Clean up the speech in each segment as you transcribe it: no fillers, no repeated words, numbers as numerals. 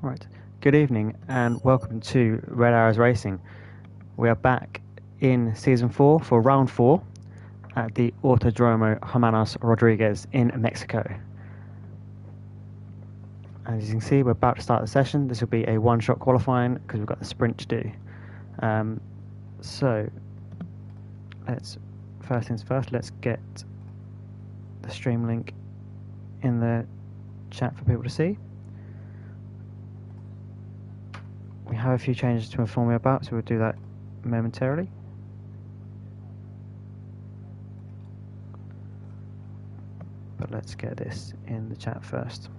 Right. Good evening and welcome to Red Arrows Racing. We are back in season 4 for round 4 at the Autodromo Hermanos Rodriguez in Mexico. As you can see, we're about to start the session. This will be a one-shot qualifying because we've got the sprint to do. So, first things first, let's get the stream link in the chat for people to see. We have a few changes to inform you about, so we'll do that momentarily. But let's get this in the chat first.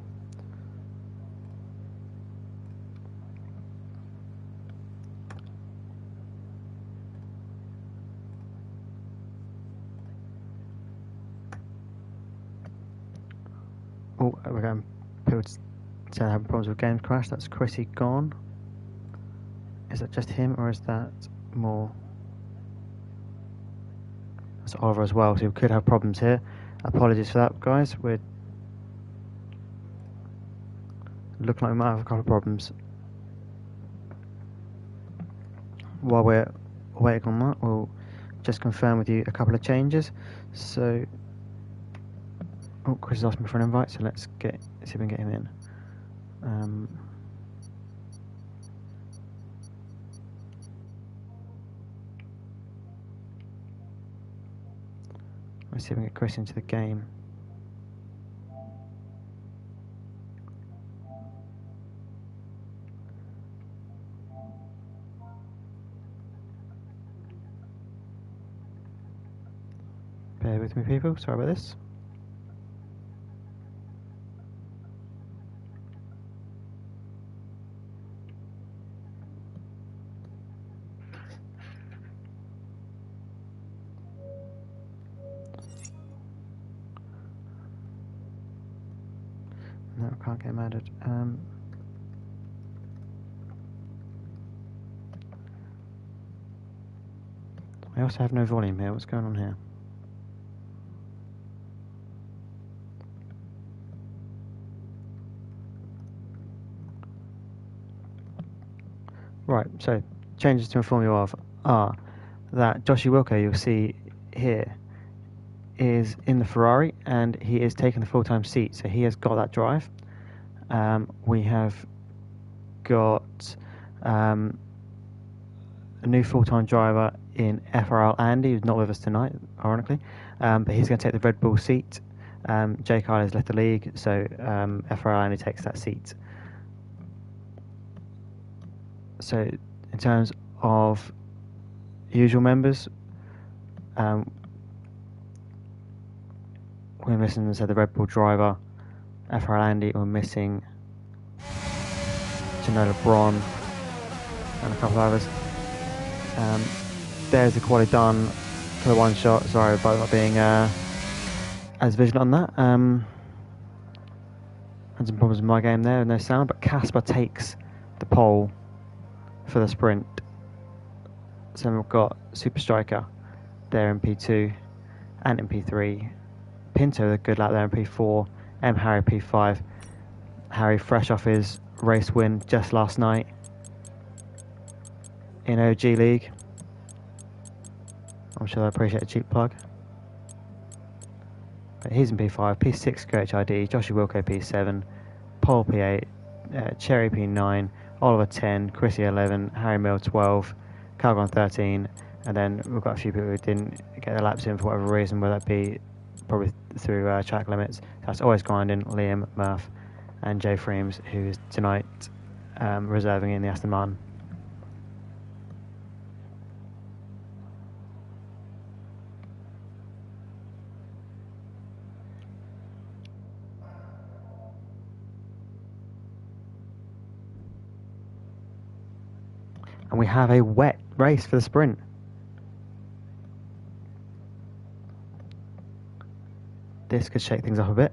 Oh, we're going. People said having problems with Games Crash. That's Chrissy gone. Is that just him, or is that more? That's Oliver as well. So we could have problems here. Apologies for that, guys. We're looking like we might have a couple of problems. While we're waiting on that, we'll just confirm with you a couple of changes. So, oh, Chris has asked me for an invite, so let's see if we can get him in. Let's see if we can get Chris into the game. Bear with me, people. Sorry about this. No, I can't get him added. I also have no volume here. What's going on here? Right, so changes to inform you of are that Joshua Wilco, you'll see here, is in the Ferrari and he is taking the full-time seat, so he has got that drive. We have got a new full-time driver in FRL Andy, who's not with us tonight, ironically, but he's going to take the Red Bull seat. Jake Harley has left the league, so FRL Andy takes that seat. So in terms of usual members, we're missing the Red Bull driver, FRL Andy. We're missing Janelle LeBron and a couple of others. There's the quality done for the one shot. Sorry about not being as vigilant on that. Had some problems with my game there, no sound, but Casper takes the pole for the sprint. So we've got Super Striker there in P2 and in P3. Pinto, a good lap there in P4. Harry P5. Harry fresh off his race win just last night in OG League. I'm sure they appreciate a cheap plug. But he's in P5, P6 QHID, Joshua Wilco P7, Paul P8, Cherry P9, Oliver 10, Chrissy 11, Harry Mill 12, Calgon 13, and then we've got a few people who didn't get their laps in for whatever reason, whether that be probably through track limits. That's always grinding, Liam, Murph, and Jay Freems, who is tonight reserving in the Aston Martin. And we have a wet race for the sprint. This could shake things up a bit.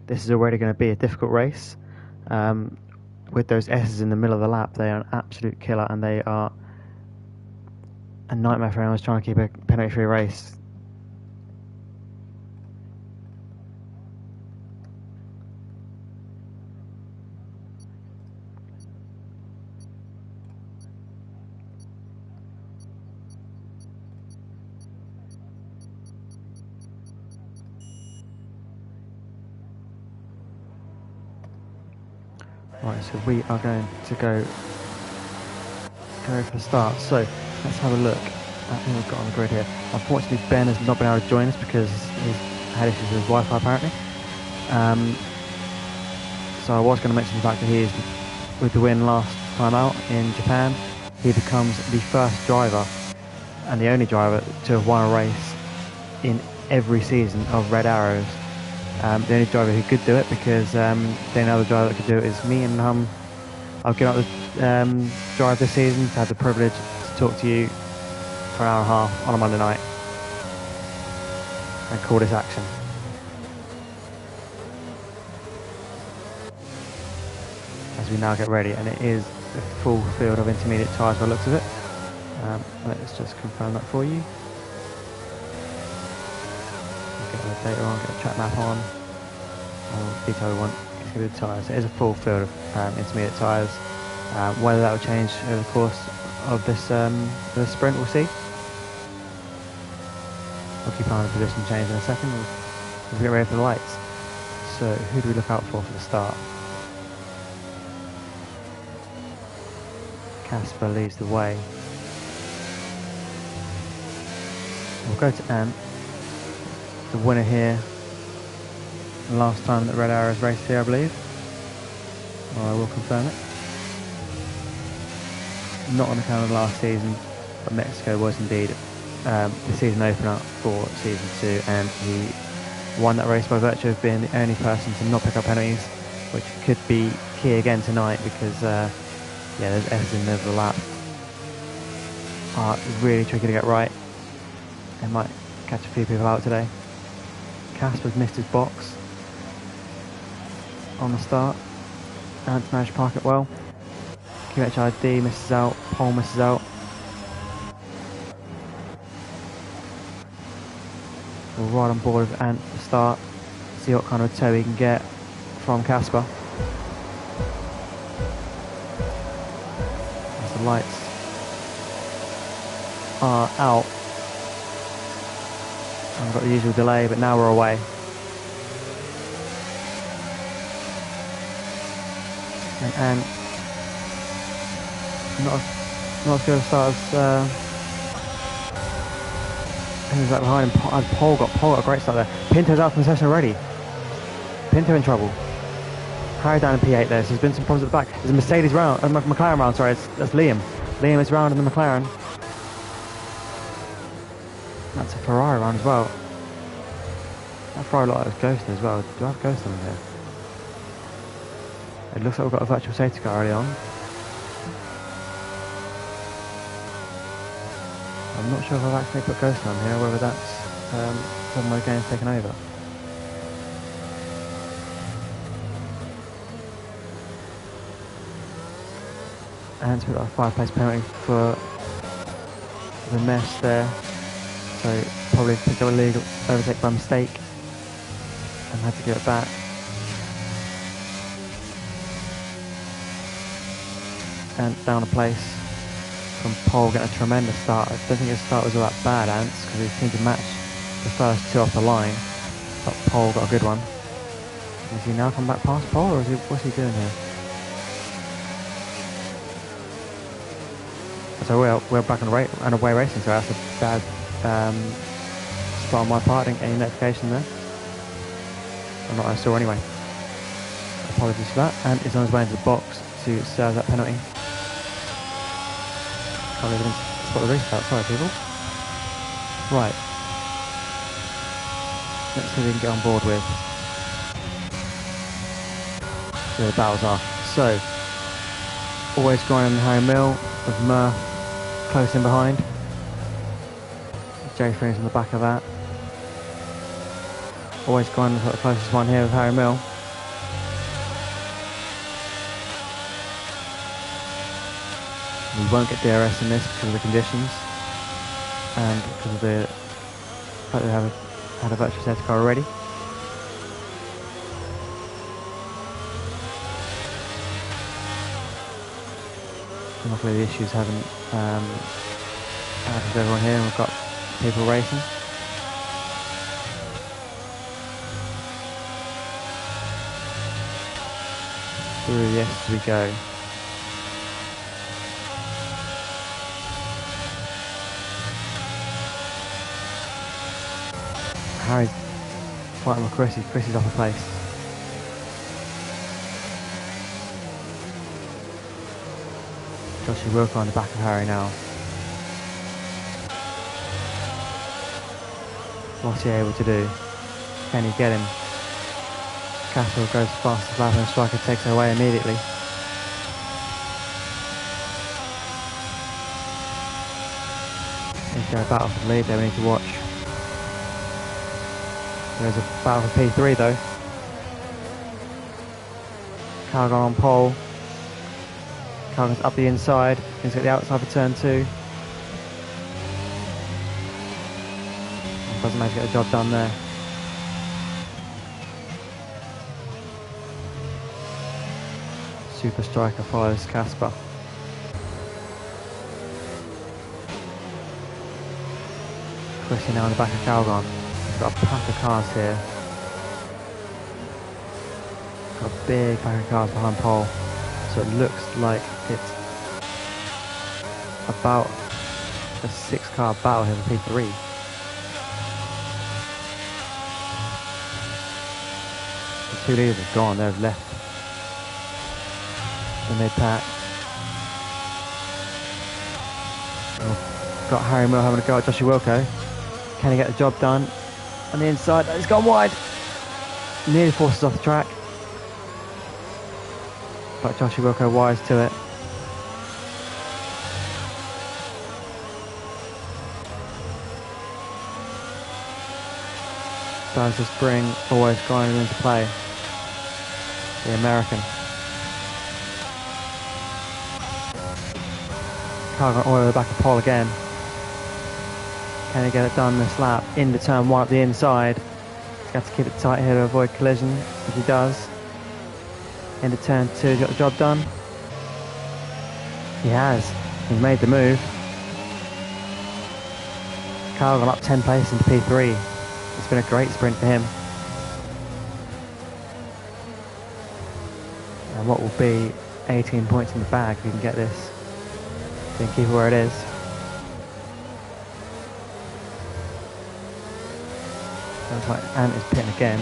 This is already going to be a difficult race. With those S's in the middle of the lap, they are an absolute killer, and they are a nightmare for anyone who's trying to keep a penalty-free race. Right, so we are going to go for the start. So let's have a look at who we've got on the grid here. Unfortunately, Ben has not been able to join us because he's had issues with his Wi-Fi apparently. So I was going to mention the fact that he is, with the win last time out in Japan, he becomes the first driver and the only driver to have won a race in every season of Red Arrows. The only driver who could do it, because the only other driver that could do it is me, and I've given up the drive this season to have the privilege to talk to you for an hour and a half on a Monday night and call this action. As we now get ready, and it is a full field of intermediate tyres by the looks of it. Let's just confirm that for you. Get the data on, get the track map on. Detail we want is going to be the tyres. It is a full field of intermediate tyres. Whether that will change over the course of this sprint, we'll see. We'll keep an eye on the position change in a second. We'll get ready for the lights. So who do we look out for the start? Casper leads the way. We'll go to Ant, the winner here. Last time that Red Arrows raced here, I believe. Well, I will confirm it. Not on account of last season, but Mexico was indeed the season opener for season 2, and he won that race by virtue of being the only person to not pick up penalties, which could be key again tonight because yeah, those S's in the middle of the lap are really tricky to get right. It might catch a few people out today. Casper's missed his box on the start. Ant's managed to park it well. QHID misses out, Pole misses out. We're right on board with Ant to start. See what kind of tow he can get from Casper. As the lights are out. I've got the usual delay, but now we're away. And not as good a start as who's that behind him? Pole got a great start there. Pinto's out from the session already. Pinto in trouble. Harry down in P8 there, so there's been some problems at the back. There's a Mercedes round, McLaren round, sorry, that's Liam. Liam is round in the McLaren. That's a Ferrari round as well. That Ferrari looks like it's ghosting as well. Do I have ghost on here? It looks like we've got a virtual safety car early on. I'm not sure if I've actually put ghost on here, or whether that's some of my game's taken over. And we've got a 5-place penalty for the mess there. So probably picked up a legal overtake by mistake and had to give it back. And down a place from Pole, getting a tremendous start. I don't think his start was all that bad, Ants, because he seemed to match the first two off the line. But Pole got a good one. Is he now come back past Pole, or what's he doing here? So we're back on away racing, so that's a bad spot on my part. I didn't get any notification there. I'm not I saw anyway. Apologies for that. And is on his way into the box to serve that penalty. Can't even spot the restart, sorry people. Right. Let's see if we can get on board with where the battles are. So, always grinding Harry Mill with Murph close in behind. Jay Freen's on the back of that. Always grinding for the closest one here with Harry Mill. We won't get DRS in this because of the conditions and because of the fact that we had a virtual safety car already. And luckily the issues haven't happened to everyone here, and we've got people racing. through the S as we go. Harry's fighting with Chrissy. Chrissy's off the place. Joshie Wilco on the back of Harry now. What's he able to do? Can he get him? Castle goes fast as lap and Striker takes it away immediately. There's a battle for the lead there we need to watch. There's a battle for P3 though. Calgon on pole. Calgon's up the inside. He's got the outside for turn 2. Doesn't manage to get the job done there. Super Striker follows Casper. Chrissy now on the back of Calgon. He's got a pack of cars here. Got a big pack of cars behind pole. So it looks like it's about a 6-car battle here for P3. The 2 leaders are gone, they've left the mid-pack. Got Harry Mill having a go at Joshie Wilco. Can he get the job done? On the inside, he's gone wide. Nearly forces off the track. But Joshie Wilco wise to it. Does the spring always grinding into play? The American. Calgon all over the back of pole again. Can he get it done this lap? Into turn 1 up the inside. He's got to keep it tight here to avoid collision, if he does. Into turn 2, he's got the job done. He has. He's made the move. Calgon up 10 places into P3. It's been a great sprint for him. And what will be 18 points in the bag if he can get this. He can keep it where it is. Looks like Ant is pitting again.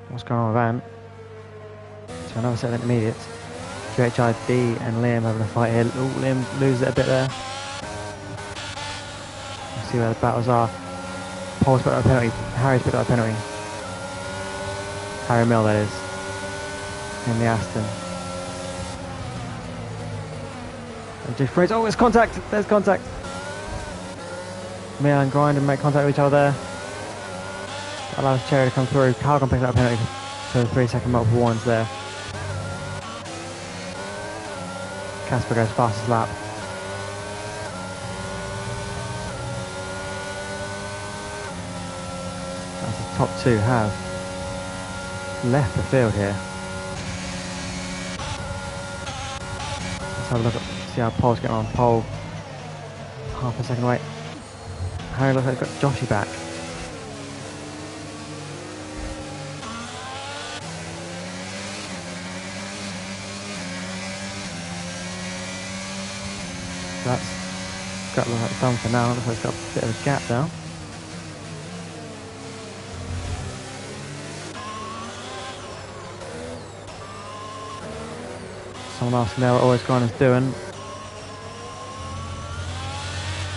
What's going on with Ant? So another set of intermediates. QHID and Liam having a fight here. Ooh, Liam loses it a bit there. See where the battles are. Paul's picked up a penalty. Harry's picked up a penalty. Harry Mill, that is. In the Aston. And Jay Fraser. Oh, it's contact! There's contact! Mill and Grinder make contact with each other there. That allows Cherry to come through. Calgon picks up a penalty for the 3-second multiple warnings there. Casper goes fastest lap. Top 2 have left the field here. Let's have a look at, see how Pole's getting on. Pole half a second away. Harry looks like he's got Joshie back. That's got to look like it's done for now. Looks like it's got a bit of a gap now. Someone asking there what Always Gone is doing.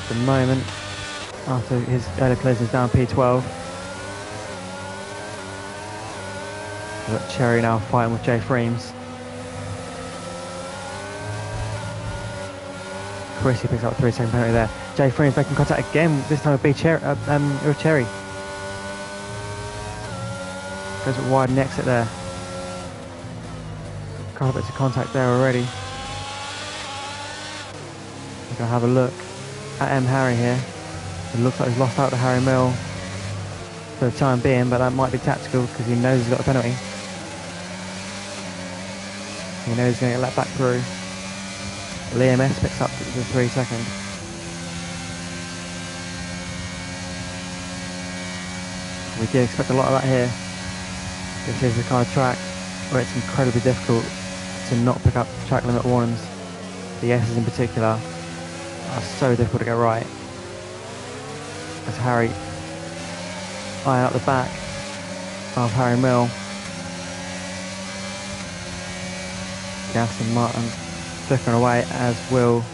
At the moment, after his early collision is down P12. We've got Cherry now fighting with Jay Freems. Chrissy picks up a 3-second penalty there. Jay Freems making contact again, this time with Cherry. Goes wide and exit there. Couple bits of contact there already. We're going to have a look at M. Harry here. It looks like he's lost out to Harry Mill for the time being, but that might be tactical because he knows he's got the penalty. He knows he's going to get let back through. Liam S picks up the 3-second. We did expect a lot of that here. This is the kind of track where it's incredibly difficult to not pick up track limit warnings. The S's in particular are so difficult to get right. As Harry eye out the back of Harry Mill. The Aston Martin flickering away, as will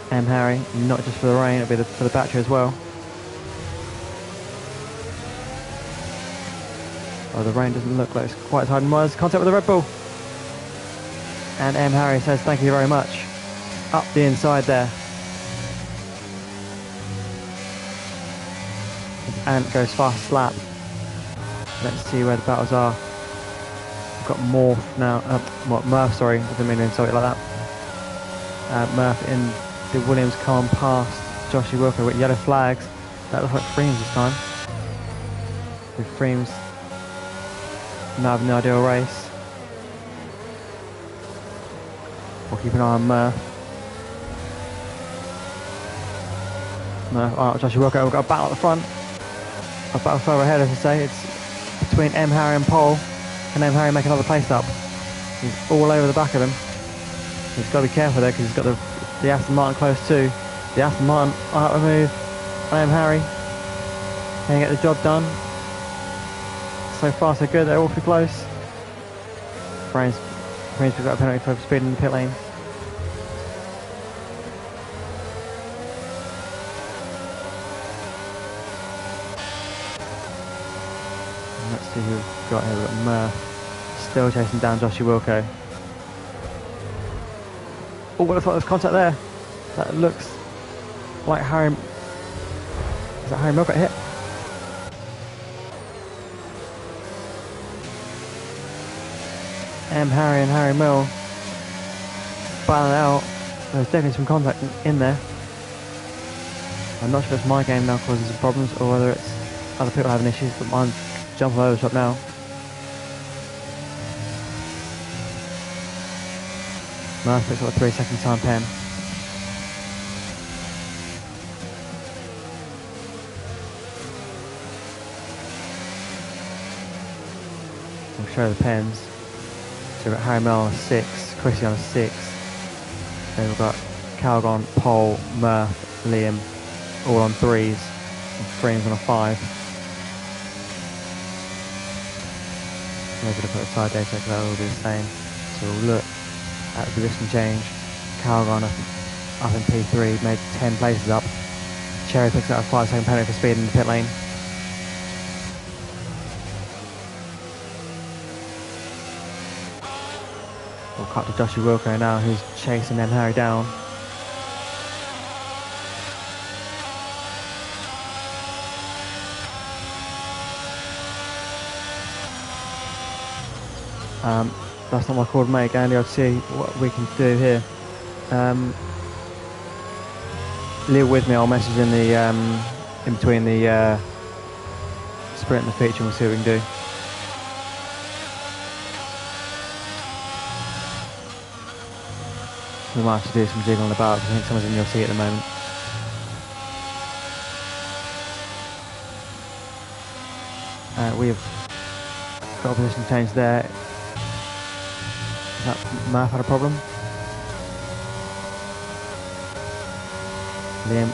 Harry, not just for the rain, it'll be for the battery as well. Oh, the rain doesn't look like it's quite as hard as it was. Contact with the Red Bull. And Harry says thank you very much. Up the inside there. Ant goes fast lap. Let's see where the battles are. We've got Morph now. Murph, sorry. I didn't mean to insult it like that. Murph in the Williams car past Joshua Wilco with yellow flags. That looks like Freems this time. With Freems now having the ideal race. We'll keep an eye on Murph. Joshua Wilco, we've got a battle at the front. A battle further ahead, as I say. It's between Harry and Pole. Can Harry make another place up? He's all over the back of him. He's got to be careful there because he's got the Aston Martin close too. The Aston Martin out of move. Harry can he get the job done. So far so good, they're awfully close. Frames picked up a penalty for speed in the pit lane. Let's see who we've got here. We've got Murph still chasing down Joshua Wilco. Oh, what a thought, there's contact there. That looks like Harry. Is that Harry Mill got hit? Harry and Harry Mill battling out. There's definitely some contact in there. I'm not sure if it's my game now causing some problems or whether it's other people having issues, but mine's jumping over the top now. Murph picks up a 3-second time pen. We'll show the pens. So we've got Harry Mill on a 6, Chrissy on a 6. Then we've got Calgon, Pole, Murph, Liam all on 3s, and Freems on a 5. Maybe look at the side data because that will be the same. So we'll look at the position change. Calgon up in P3, made 10 places up. Cherry picks up a 5-second penalty for speed in the pit lane. We'll cut to Joshua Wilco now, who's chasing Harry down. That's not my call to make, Andy. I'll see what we can do here. Leave with me. I'll message in the in between the sprint and the feature, and we'll see what we can do. We might have to do some jiggling about because I think someone's in your seat at the moment. We have got a position change there. Is that Murph had a problem? Liam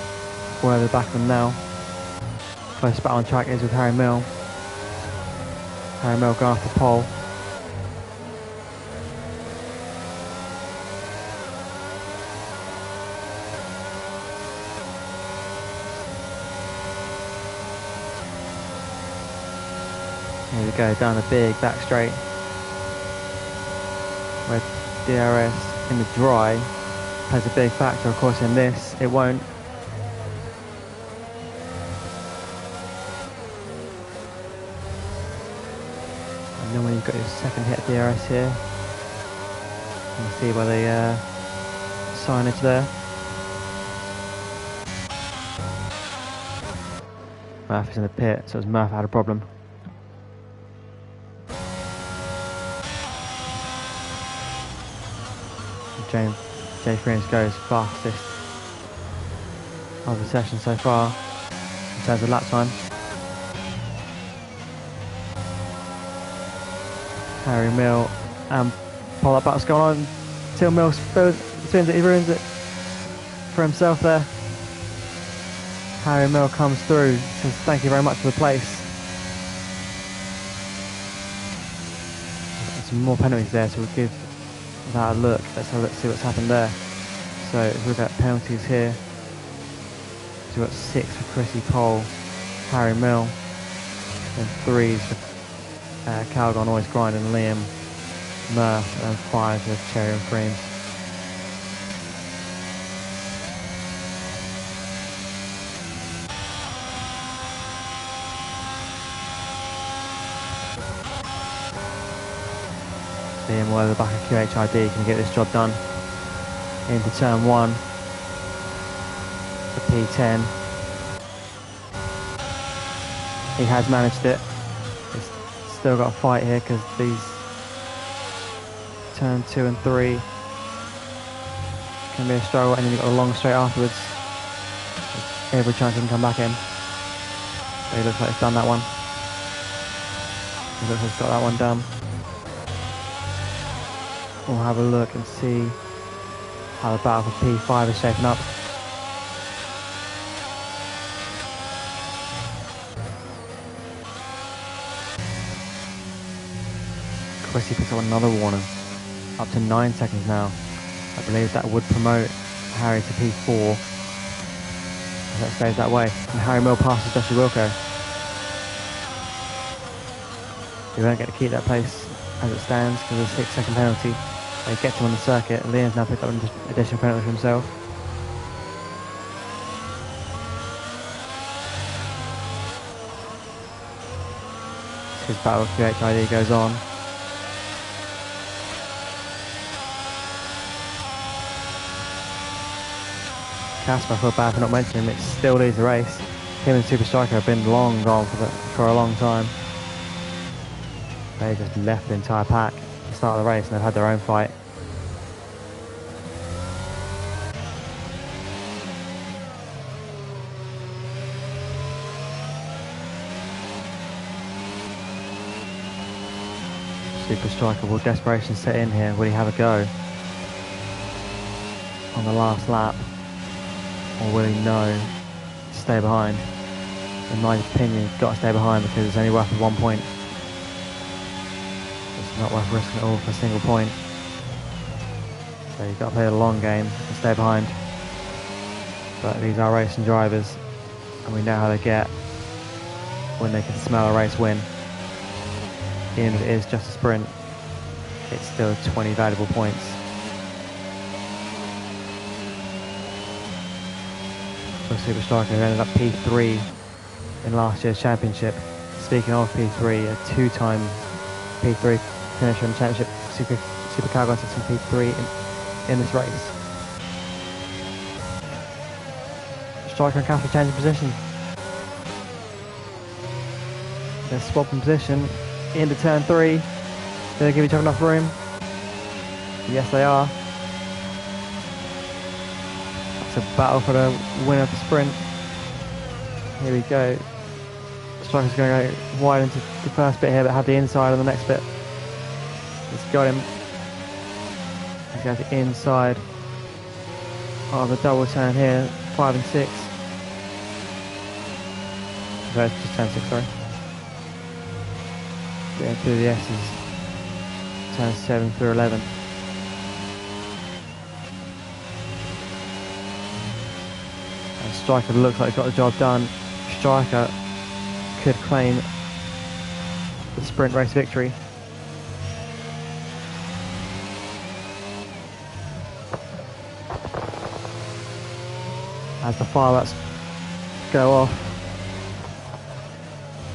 all over the back of them now. Close battle on track is with Harry Mill. Harry Mill going after Pole. Here we go, down the big back straight. Where DRS in the dry plays a big factor, of course in this it won't. And then when you've got your second hit of DRS here, you can see by the signage there. Murph is in the pit, so it's Murph had a problem. Jay Freems goes fastest of the session so far in terms of lap time. Harry Mill and Paul, that battle's going on until Mill spins it, he ruins it for himself there. Harry Mill comes through, says thank you very much for the place. Some more penalties there, so we'll give that a look. Let's see what's happened there. So if we look at penalties here, so we've got 6 for Chrissy Pole, Harry Mill, and 3s for Calgon, Always Grind, and Liam Murph, and 5 for Cherry and Freems. Liam will over the back of QHID, can get this job done. Into turn 1 for P10. He has managed it. He's still got a fight here because these turn 2 and 3 can be a struggle, and then you've got a long straight afterwards. There's every chance he can come back in. But he looks like he's done that one. He looks like he's got that one done. We'll have a look and see how the battle for P5 is shaping up. Chrissy picks up another warning, up to 9 seconds now. I believe that would promote Harry to P4 if that stays that way. And Harry Mill passes Joshua Wilco. He won't get to keep that place as it stands because of the 6-second penalty. He gets him on the circuit. Liam's now picked up an additional penalty for himself. His battle with QHID goes on. Casper, I feel bad for not mentioning him, it still leads the race. Him and Super Striker have been long gone for a long time. They just left the entire pack at the start of the race and they've had their own fight. Super Striker, will desperation set in here? Will he have a go on the last lap? Or will he know to stay behind? In my opinion, he's got to stay behind because it's only worth 1 point. It's not worth risking it all for a single point. So you've got to play the long game and stay behind. But these are racing drivers and we know how they get when they can smell a race win. Even if it is just a sprint, it's still 20 valuable points. For Super Striker, who ended up P3 in last year's championship. Speaking of P3, a 2-time P3 finisher in the championship, Super Calgon sits in P3 in this race. Striker and Casper changing position. They're swapping position into turn 3. Do they give each other enough room? Yes, they are. It's a battle for the winner of the sprint. Here we go. Striker's going to go wide into the first bit here, but have the inside on the next bit. It's got him. He's got the inside of the double turn here, 5 and 6. So it's just turn 6, sorry. Yeah, through the S's, turn 7 through 11. And Striker looks like he's got the job done. Striker could claim the sprint race victory. As the fireworks go off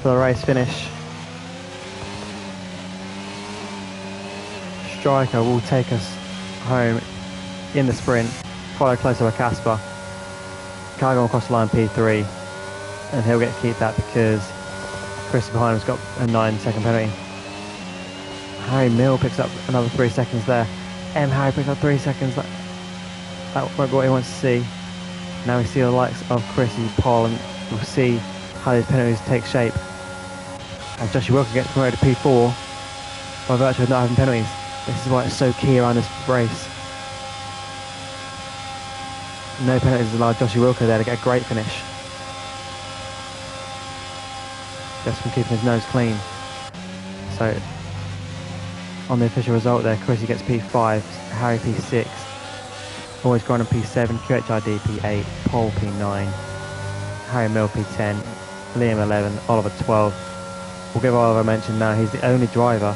for the race finish, Striker will take us home in the sprint, followed closer by Casper. Calgon across the line P3, and he'll get to keep that because Chris behind him's got a 9-second penalty. Harry Mill picks up another 3 seconds there. Harry picks up 3 seconds. That won't be what he wants to see. Now we see the likes of Chrissy, Paul, and we'll see how these penalties take shape. As Joshua Wilco gets promoted to P4, by virtue of not having penalties. This is why it's so key around this race. No penalties allowed Joshua Wilco there to get a great finish. Just from keeping his nose clean. So, on the official result there, Chrissy gets P5, Harry P6, Always Grinding P7, QHRD P8, Paul P9, Harry Mill P10, Liam 11, Oliver 12. We'll give Oliver a mention now. He's the only driver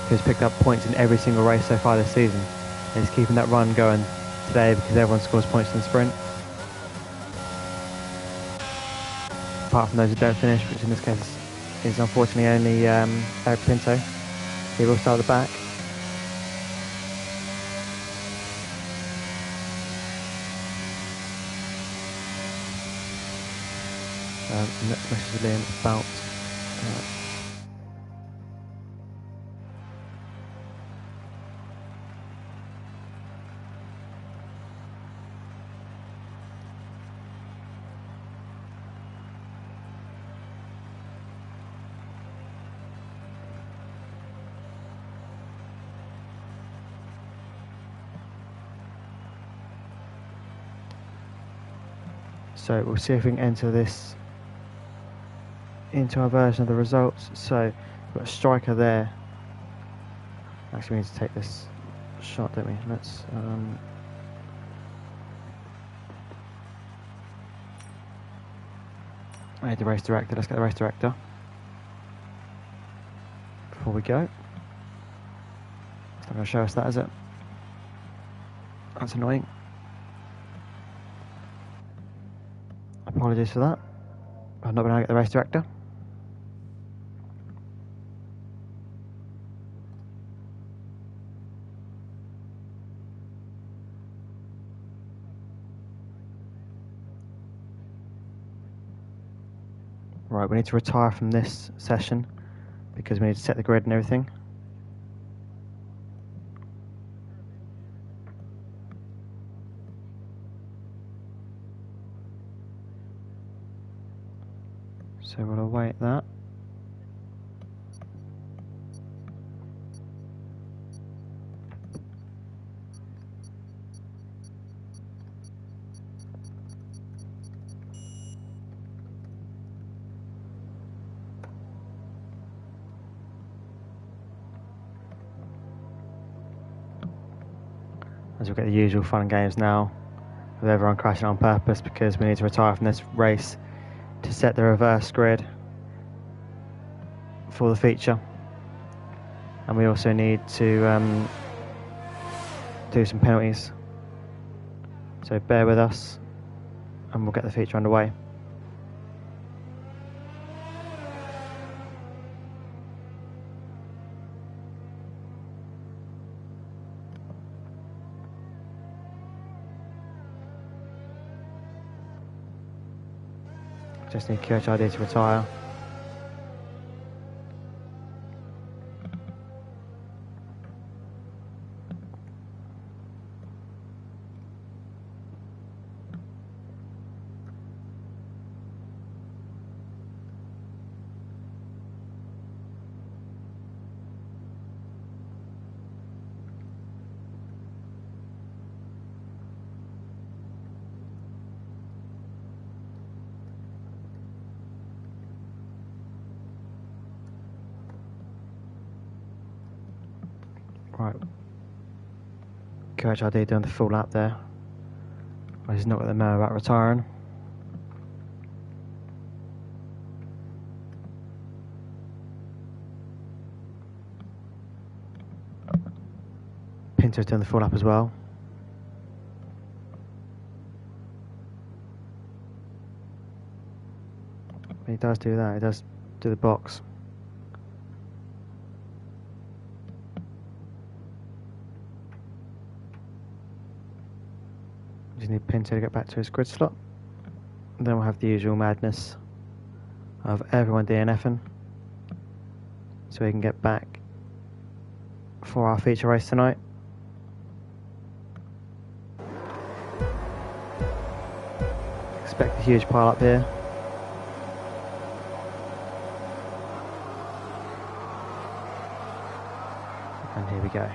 who's picked up points in every single race so far this season. And he's keeping that run going today because everyone scores points in the sprint. Apart from those who don't finish, which in this case is unfortunately only Eric Pinto. He will start at the back. Next message to Liam about so we'll see if we can enter this into our version of the results. So we've got a striker there. Actually, we need to take this shot, don't we? Let's I need the race director. Let's get the race director before we go. It's not going to show us that, is it? That's annoying. Apologies for that. I've not been able to get the race director. Right, we need to retire from this session because we need to set the grid and everything. So we'll await that. As we'll get the usual fun and games now with everyone crashing on purpose because we need to retire from this race to set the reverse grid for the feature, and we also need to do some penalties, so bear with us and we'll get the feature underway. Just need QHID to retire. Right, QHID doing the full lap there. Well, he's not got the memo about retiring. Pinto's doing the full lap as well. He does do that, he does do the box. Just need Pinto to get back to his grid slot. And then we'll have the usual madness of everyone DNFing, so we can get back for our feature race tonight. Expect a huge pile up here. go.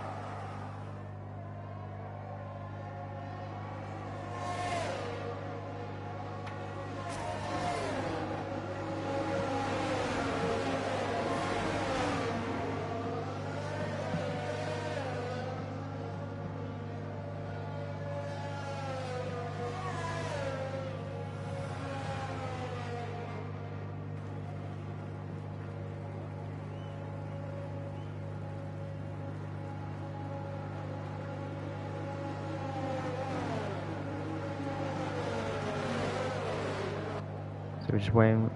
So we're just waiting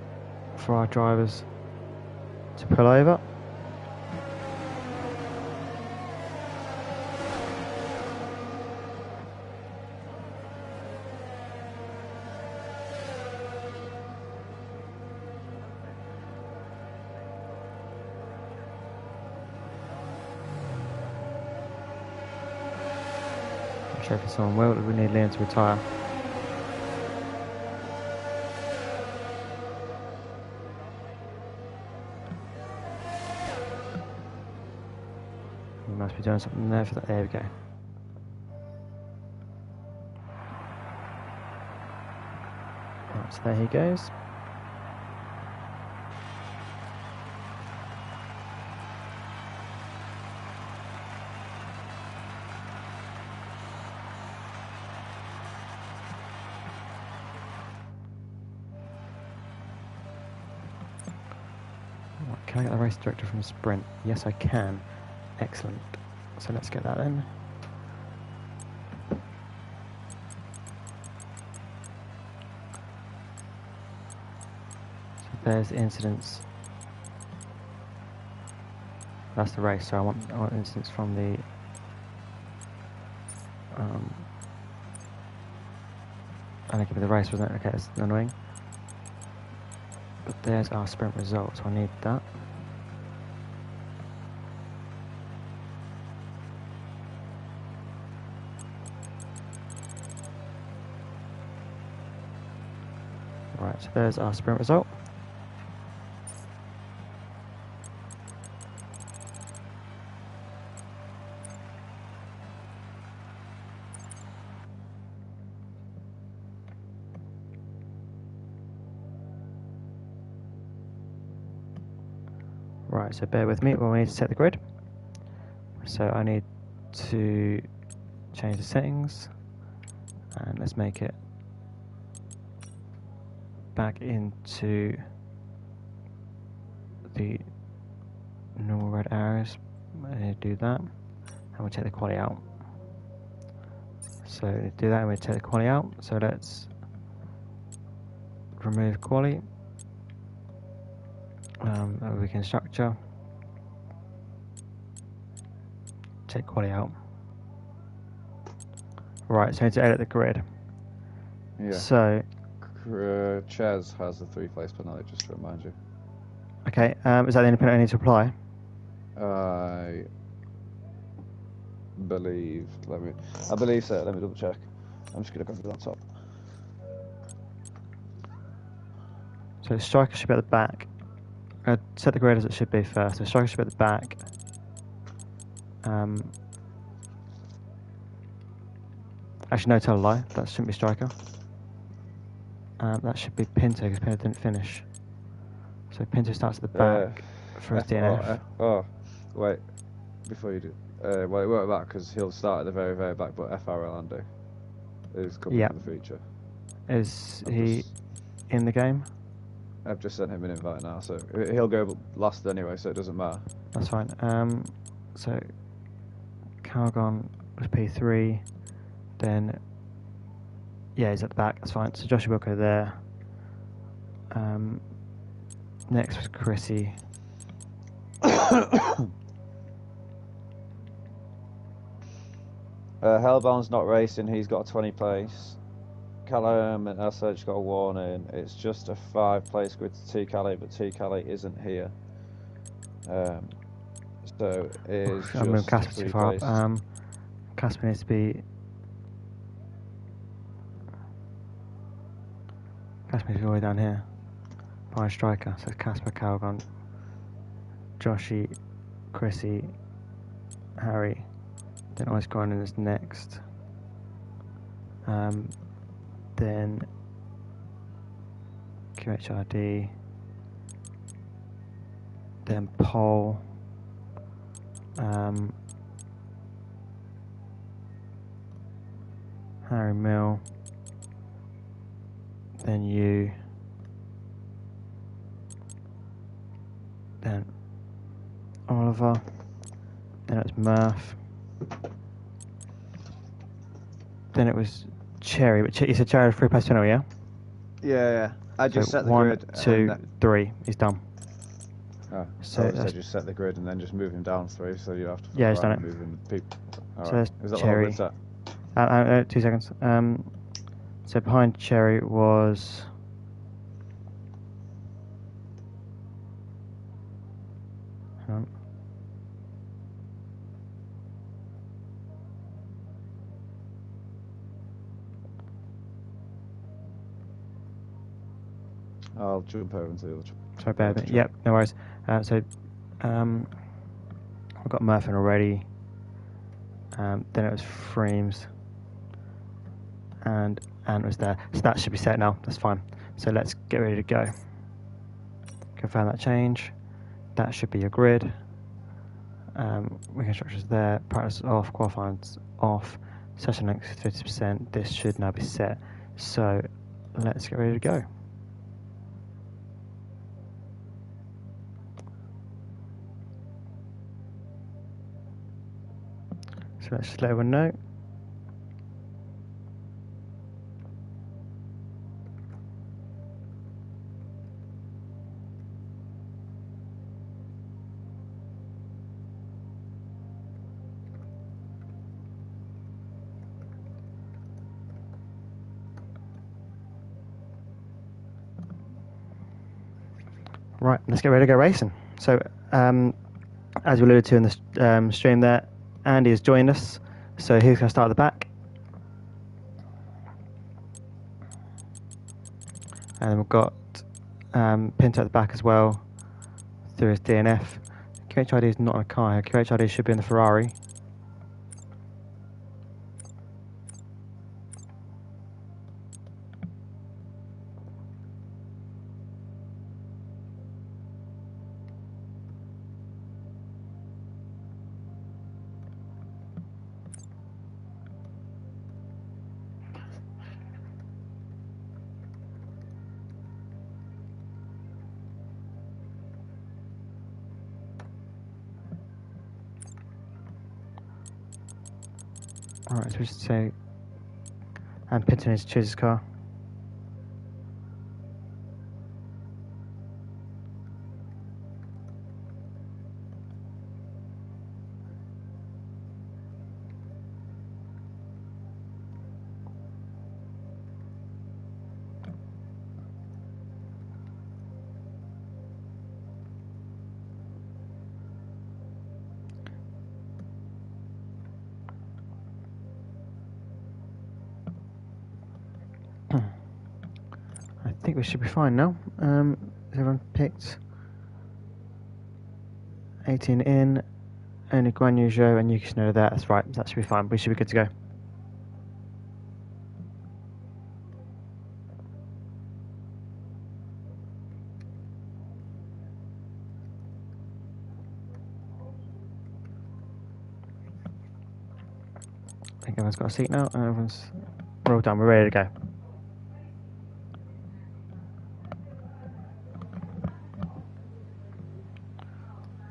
for our drivers to pull over. Checking someone will. We need Liam to retire. We must be doing something there for that. There we go. Right, so there he goes. Can I get the race director from Sprint? Yes, I can. Excellent. So let's get that then. So there's the incidents. That's the race. So I want incidents from the. I think it'd be the race, wasn't it? Okay, that's annoying. But there's our sprint results. So I need that. Right, so there's our sprint result. Right, so bear with me, we need to set the grid. So I need to change the settings, and let's make it back into the normal red arrows. I need to do that, and we'll take the quality out. So to do that, and we'll take the quality out. So let's remove quality. We can structure, take quality out. Right, so to edit the grid. Yeah. So Chaz has the 3-place penalty, just to remind you. Okay, is that the only penalty I need to apply? I believe so. Let me double check. I'm just gonna go to the laptop. So striker should be at the back. Set the grid as it should be first. So striker should be at the back. Actually, no, tell a lie. That shouldn't be striker. That should be Pinto because Pinto didn't finish. So Pinto starts at the back for his DNF. Oh, wait. Before you do, well, it won't matter because he'll start at the very, very back. But FR Orlando is coming for the feature. Is he in the game? I've just sent him an invite now, so he'll go last anyway, so it doesn't matter. That's fine. So Calgon was P3, then he's at the back. That's fine. So Joshua Wilco there. Next was Chrissy. Hellbound's not racing. He's got a 20 place. Callum and Elsedge got a warning. It's just a 5-place grid to T Calais, but T Calais isn't here. So it is I'm moving Casper too far up. Casper needs to be. Casper needs to be all the way down here. By striker. So it's Casper, Calgon, Joshy, Chrissy, Harry, then Oscar is next. Then QHRD, then Pole, Harry Mill, then you, then Oliver, then it was Murph, then it was Cherry, but you said Cherry had 3 plus penalty, yeah? Yeah. I just So set the 1, grid. 2, 3, he's done. Oh, So so just set the grid and then just move him down 3, so you have to. Yeah, he's done it. Moving people. All So right. that's Is that Cherry. the whole grid set? 2 seconds. So behind Cherry was. Hang on. I'll jump over into the other. Sorry, bear with me. Yep, no worries. So I've got Murphy already. Then it was Freems. And Ant was there. So that should be set now. That's fine. So let's get ready to go. Confirm that change. That should be your grid. Weekend structures there. Practice off. Qualifying's off. Session length 50%. This should now be set. So let's get ready to go. So let's just let everyone know. Right, let's get ready to go racing. So, as we alluded to in the stream there, Andy has joined us. So he's going to start at the back. And then we've got Pinto at the back as well through his DNF. QHID is not on a car here. QHID should be in the Ferrari. Alright, so we should say, and Pinto needs to choose his car. I think we should be fine now. Everyone picked 18 in, only Guan Yu Zhou and Yuki Tsunoda there. That's right, that should be fine. We should be good to go. I think everyone's got a seat now, and we're all done. We're ready to go.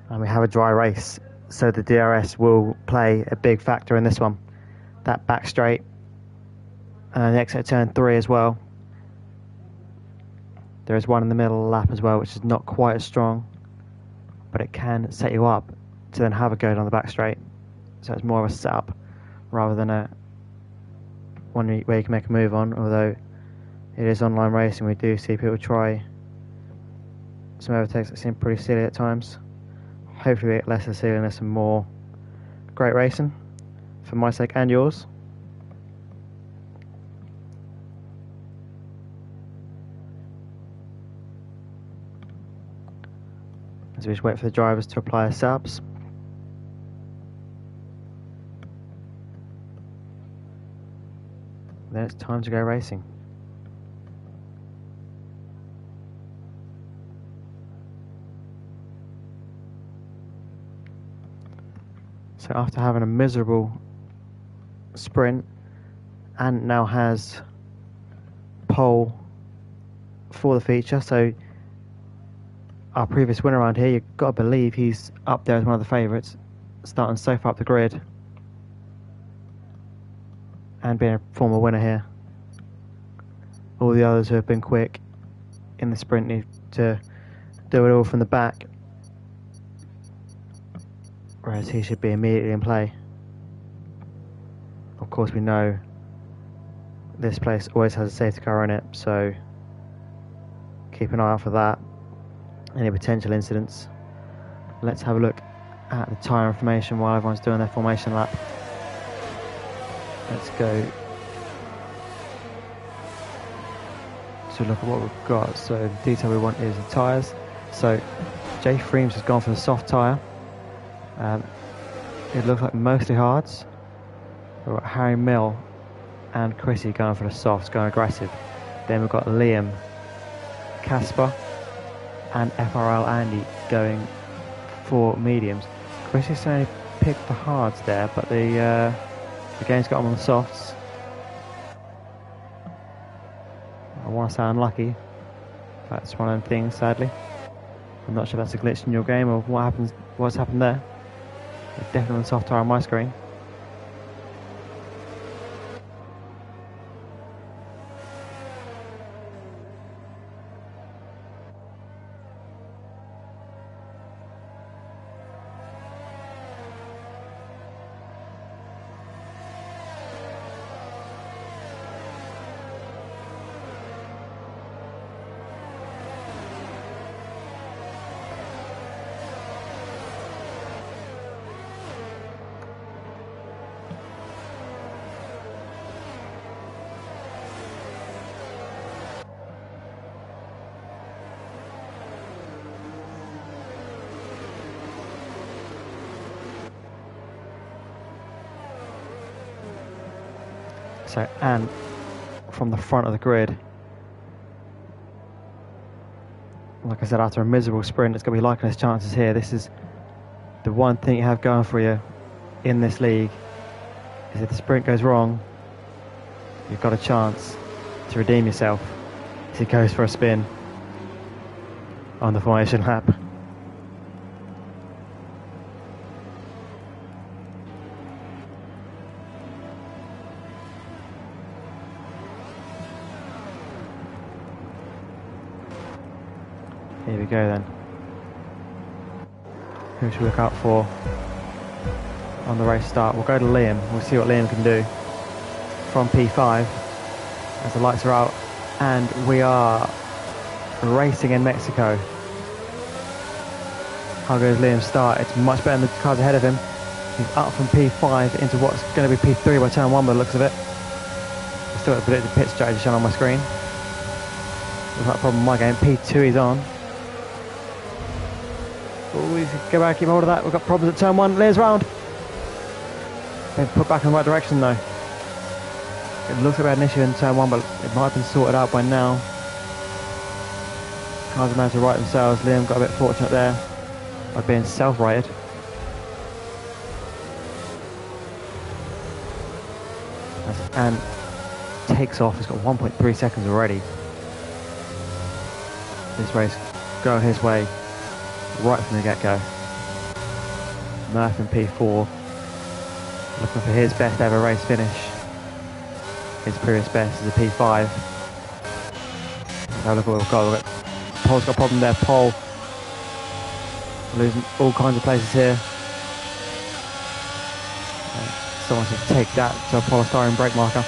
And we have a dry race, so the DRS will play a big factor in this one. That back straight, and the exit at turn 3 as well. There is one in the middle of the lap as well, which is not quite as strong, but it can set you up to then have a go down the back straight. So it's more of a setup rather than a one where you can make a move on. Although it is online racing, we do see people try some overtakes that seem pretty silly at times. Hopefully we get less of silliness and more great racing for my sake and yours. As we just wait for the drivers to apply their setups. then it's time to go racing. So after having a miserable sprint, Ant now has pole for the feature. So our previous winner around here, you've got to believe he's up there as one of the favourites, starting so far up the grid and being a former winner here. All the others who have been quick in the sprint need to do it all from the back, whereas he should be immediately in play. Of course, we know this place always has a safety car in it, so keep an eye out for that. Any potential incidents. Let's have a look at the tyre information while everyone's doing their formation lap. Let's go to look at what we've got. So the detail we want is the tyres. So Jay Freems has gone for the soft tyre. It looks like mostly hards. We've got Harry Mill and Chrissy going for the softs, going aggressive. Then we've got Liam, Casper and FRL Andy going for mediums. Chrissy's only picked the hards there, but the game's got him on the softs. I want to say unlucky. That's one of them things, sadly. I'm not sure if that's a glitch in your game or what's happened there. It's definitely on the soft tyre on my screen. So Ant from the front of the grid. Like I said, after a miserable sprint, it's going to be liking his chances here. This is the one thing you have going for you in this league, is if the sprint goes wrong, you've got a chance to redeem yourself as he goes for a spin on the formation lap. Here we go then. Who should we look out for on the race start? We'll go to Liam. We'll see what Liam can do from P5 as the lights are out, and we are racing in Mexico. How goes Liam's start? It's much better than the cars ahead of him. He's up from P5 into what's going to be P3 by turn 1 by the looks of it. I've still got the predicted pit strategy shown on my screen. There's not a problem in my game. P2 he's on. Oh, he's go back, keep hold of that. We've got problems at turn 1. Lear's round. They've put back in the right direction though. It looks like we had an issue in turn 1, but it might have been sorted out by now. Cars have managed to right themselves. Liam got a bit fortunate there by being self-righted. And takes off. He's got 1.3 seconds already. This race going his way right from the get-go. Murph in P4, looking for his best ever race finish. His previous best is a P5. Now look what we've got. Pole's got a problem there. Pole losing all kinds of places here. And someone should take that to a polystyrene brake marker.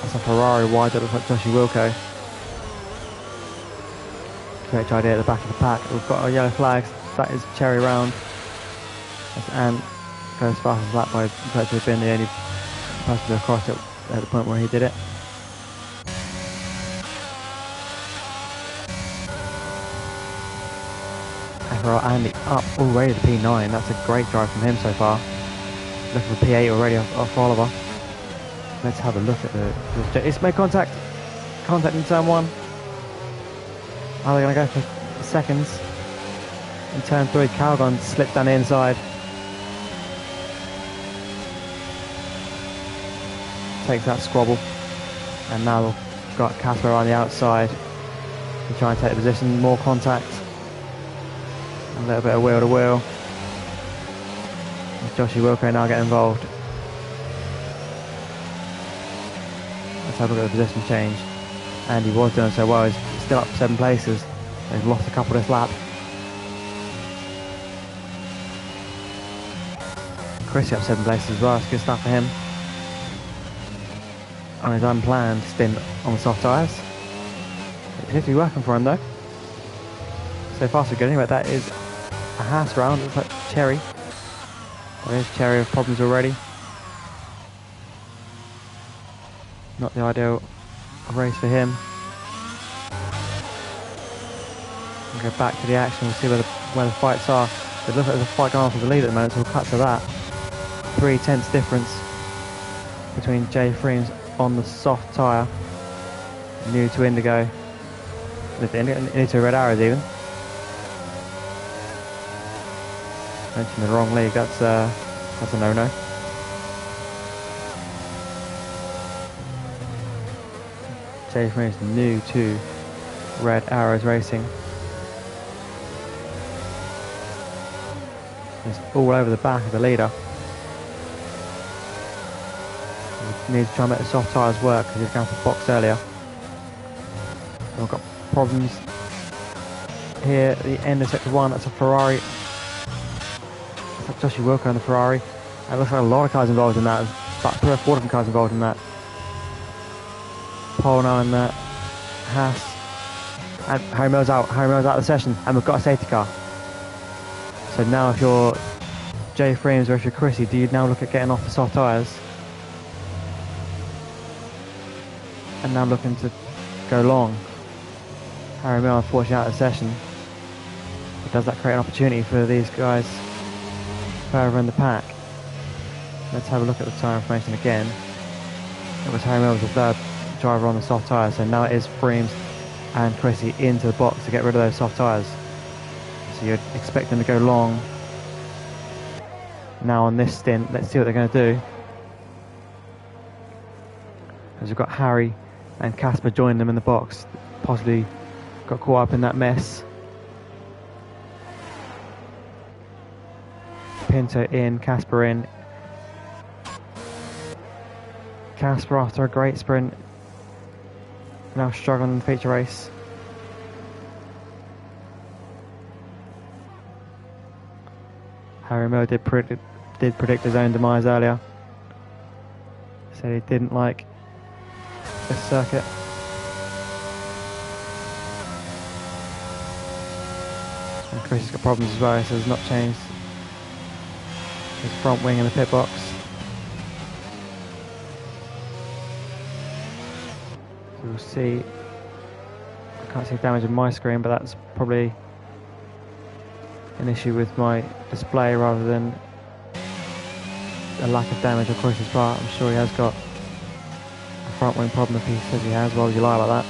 That's a Ferrari wide that looks like Joshie Wilco. Great idea at the back of the pack. We've got our yellow flags. That is Cherry round. As Ant goes fast as that by virtue of being the only person to cross it at the point where he did it. FRL Andy up already to P9. That's a great drive from him so far. Looking for P8 already off Oliver. Let's have a look at it's made contact. Contact in turn 1. Are they going to go for seconds? In turn 3, Calgon slipped down the inside. Takes that squabble. And now we've got Casper on the outside. To try and take the position, more contact. A little bit of wheel to wheel. Joshie Wilco now get involved. Let's have a look at the position change. And he was doing so well, he's still up 7 places. He's lost a couple this lap. Chrissy up 7 places as well, it's good stuff for him. On his unplanned stint on the soft tyres. It seems to be working for him though. So far so good. Anyway, that is a Haas round. Looks like Cherry. There's Cherry with problems already. Not the ideal race for him. We'll go back to the action. We'll see where the fights are. It looks like there's a fight going on for the lead at the moment, so we'll cut to that. 3/10 difference between Jay Freems on the soft tyre. New to Indigo. New to Red Arrows even. Mentioned the wrong league, that's a no-no. Jay Freems new to Red Arrows Racing. It's all over the back of the leader. We need to try and make the soft tyres work because he's going for the box earlier. We've got problems here at the end of sector 1. That's a Ferrari. That's Joshie Wilco on the Ferrari. It looks like a lot of cars involved in that. There's about 3 or 4 different cars involved in that. Paul now in that. Haas. And Harry Mills out. Harry Mills out of the session. And we've got a safety car. So now if you're Jay Freems or if you're Chrissy, do you now look at getting off the soft tyres? And now looking to go long. Harry Mills unfortunately out of the session. But does that create an opportunity for these guys further in the pack? Let's have a look at the tyre information again. It was Harry Mills, the third driver on the soft tyres, so now it is Freems and Chrissy into the box to get rid of those soft tyres. So you'd expect them to go long. Now on this stint, let's see what they're going to do. As we've got Harry and Casper joining them in the box, possibly got caught up in that mess. Pinto in, Casper in. Casper after a great sprint, now struggling in the feature race. Harry Moe did predict his own demise earlier. Said he didn't like this circuit. And Chris has got problems as well, so he's not changed his front wing in the pit box. So we'll see. I can't see damage on my screen, but that's probably an issue with my display rather than a lack of damage on Chris's part. I'm sure he has got a front wing problem if he says he has. Why would you lie about that?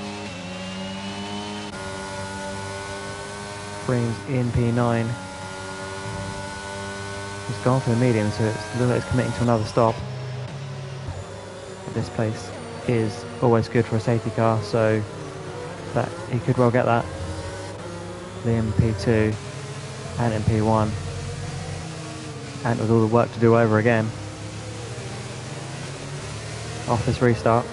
Freems in P9. He's gone for the medium, so it looks like he's committing to another stop. But this place is always good for a safety car, so that he could well get that. Liam P2 and in P1. And with all the work to do over again. Off this restart.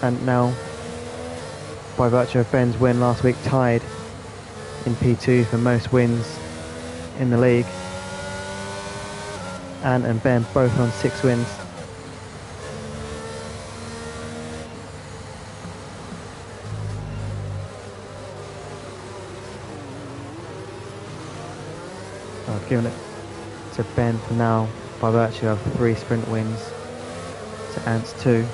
And now, by virtue of Ben's win last week, tied in P2 for most wins in the league. Anne and Ben both on 6 wins. So I've given it to Ben for now by virtue of 3 sprint wins to Ant's 2.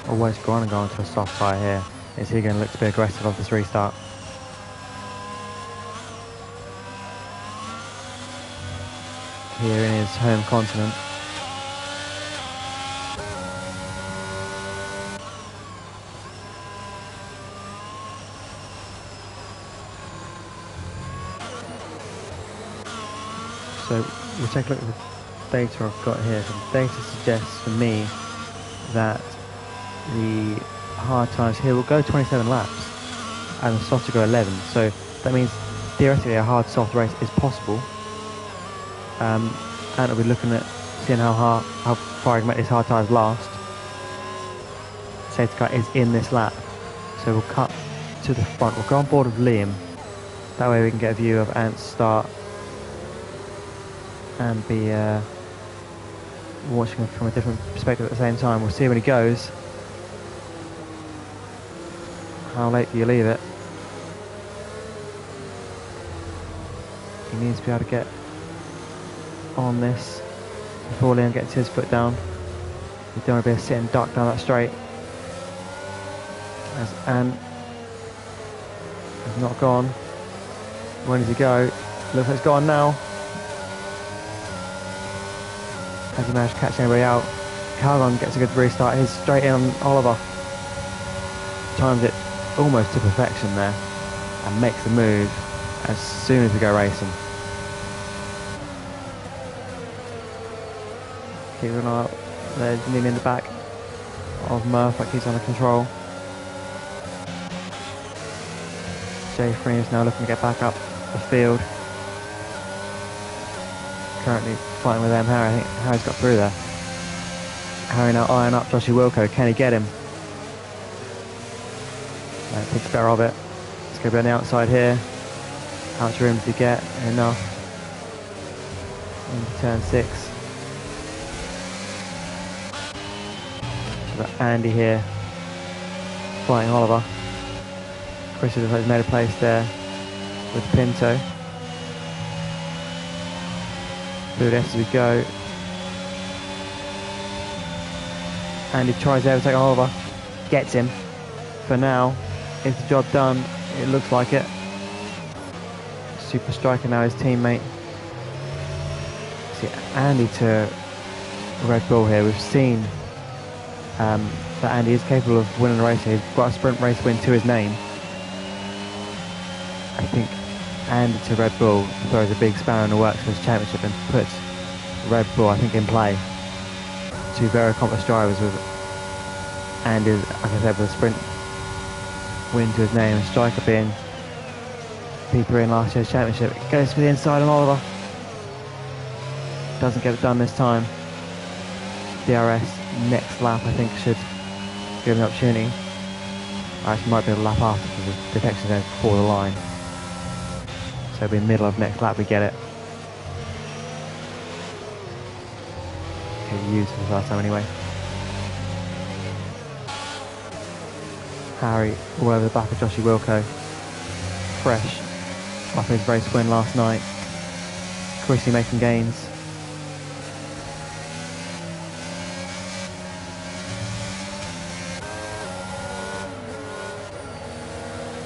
always going to go into a soft tyre here. Is he going to look to be aggressive off this restart? Here in his home continent. So we'll take a look at the data I've got here. So the data suggests for me that the hard times here will go 27 laps and the soft to go 11. So that means theoretically a hard soft race is possible. And we'll be looking at seeing how far I can make these hard tyres last. Safety car is in this lap, so we'll cut to the front. We'll go on board with Liam. That way we can get a view of Ant's start and be watching him from a different perspective at the same time. We'll see when he goes. How late do you leave it? He needs to be able to get on this before Liam gets his foot down. You don't want to be a sitting duck down that straight. As Ant has not gone. When does he go? Looks like it's gone now. Has he managed to catch anybody out? Calgon gets a good restart. He's straight in on Oliver. Times it almost to perfection there and makes the move as soon as we go racing. Keep an eye out. There's Liam in the back of Murph, but he's under control. Jay Freen is now looking to get back up the field. Currently fighting with Harry. I think Harry's got through there. Harry now eyeing up Joshua Wilco. Can he get him? Thinks better of it. It's going to be on the outside here. How much room does he get? Enough. Into turn 6. So we've got Andy here fighting Oliver. Chris has made a place there with Pinto. Through this as we go. Andy tries to overtake Oliver. Gets him. For now, is the job done? It looks like it. Super Striker now his teammate. See Andy to Red Bull here. We've seen that Andy is capable of winning a race. He's got a sprint race win to his name. I think Andy to Red Bull throws a big spanner in the works for his championship and puts Red Bull, I think, in play. Two very accomplished drivers with Andy, like I said, with a sprint win to his name, and Striker being P3 in last year's championship. It goes for the inside on Oliver. Doesn't get it done this time. DRS next lap, I think, should give him an opportunity. Actually, might be a lap after because the detection goes before the line. So it'll be middle of next lap we get it. Okay, used for the first time anyway. Harry all over the back of Joshua Wilco. Fresh off his race win last night. Chrissy making gains.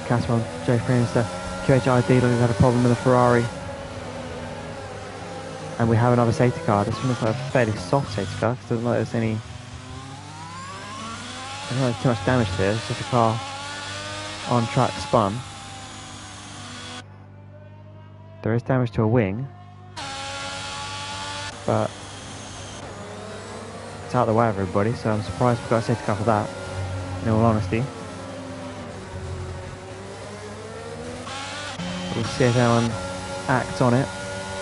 Casper, Jay Freenster. QHID looks like he's had a problem with the Ferrari. And we have another safety car. This one looks like a fairly soft safety car, because it doesn't look like there's any... I don't know there's too much damage here. It's just a car on track spun. There is damage to a wing, but it's out of the way of everybody, so I'm surprised we've got a safety car for that, in all honesty. We'll see if anyone acts on it.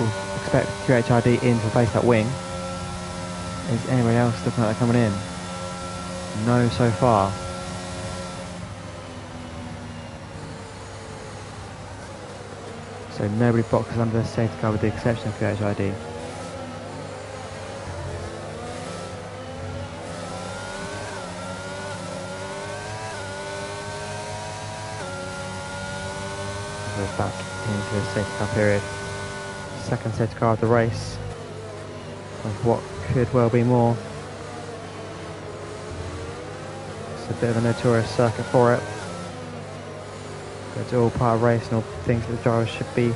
We'll expect QHID in to replace that wing. Is anybody else looking like they're coming in? No, so far. So nobody boxes under the safety car with the exception of QHID. We're back into the safety car period. Second safety car of the race. Of what could well be more. It's a bit of a notorious circuit for it. It's all part of race and all things that the drivers should be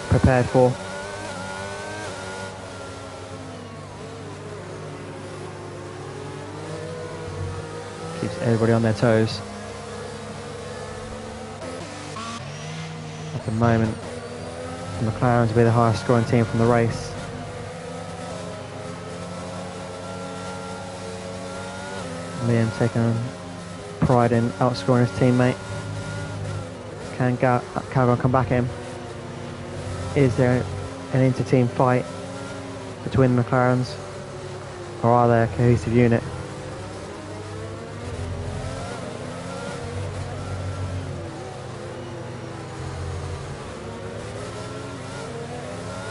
prepared for. Keeps everybody on their toes. At the moment, the McLarens will be the highest scoring team from the race. Liam taking pride in outscoring his teammate. Can Calgon come back at him? Is there an inter-team fight between the McLarens, or are they a cohesive unit?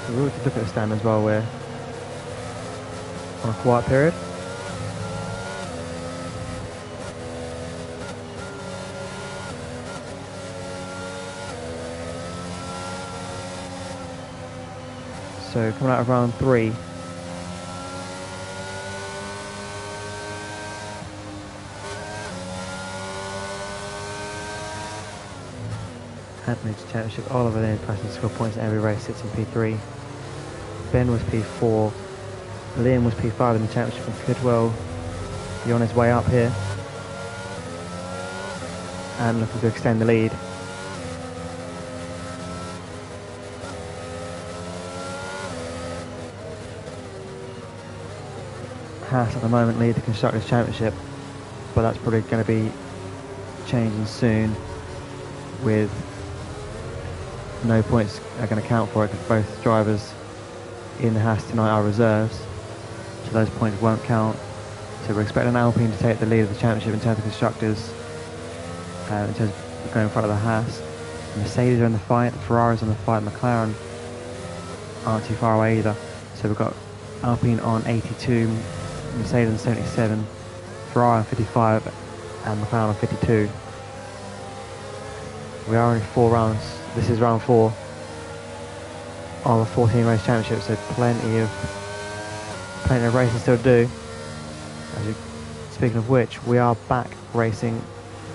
We'll look at the stand as well. We're on a quiet period. So coming out of round 3, Anthony's Championship, Oliver Lynn passing score points in every race, sits in P3. Ben was P4, Liam was P5 in the championship, and could well be on his way up here and looking to extend the lead. Haas at the moment lead the Constructors' Championship, but that's probably going to be changing soon, with no points are going to count for it because both drivers in the Haas tonight are reserves, so those points won't count. So we're expecting Alpine to take the lead of the championship in terms of Constructors, in terms of going in front of the Haas. The Mercedes are in the fight, the Ferraris on the fight, McLaren aren't too far away either. So we've got Alpine on 82, Mercedes on 77, Ferrari on 55, and McLaren on 52. We are only 4 rounds. This is round 4 of a 14 race championship, so plenty of racing still to do. Speaking of which, we are back racing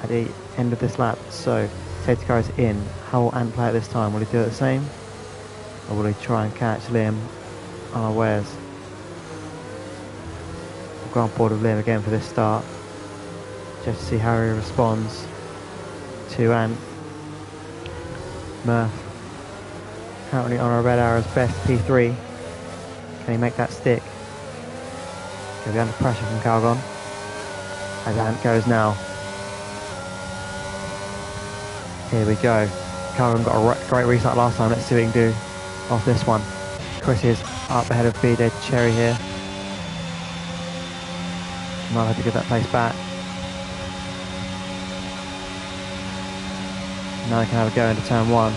at the end of this lap. So safety car is in. How will Ant play it this time? Will he do it the same, or will he try and catch Liam unawares? We'll go on board with Liam again for this start, just to see how he responds to Ant. Murph currently on a red arrow's best P3. Can he make that stick? He'll be under pressure from Calgon as Ant goes now. Here we go. Calgon got a great restart last time. Let's see what he can do off this one. Chris is up ahead of BJ Cherry here. Might have to give that place back. Now he can have a go into turn 1.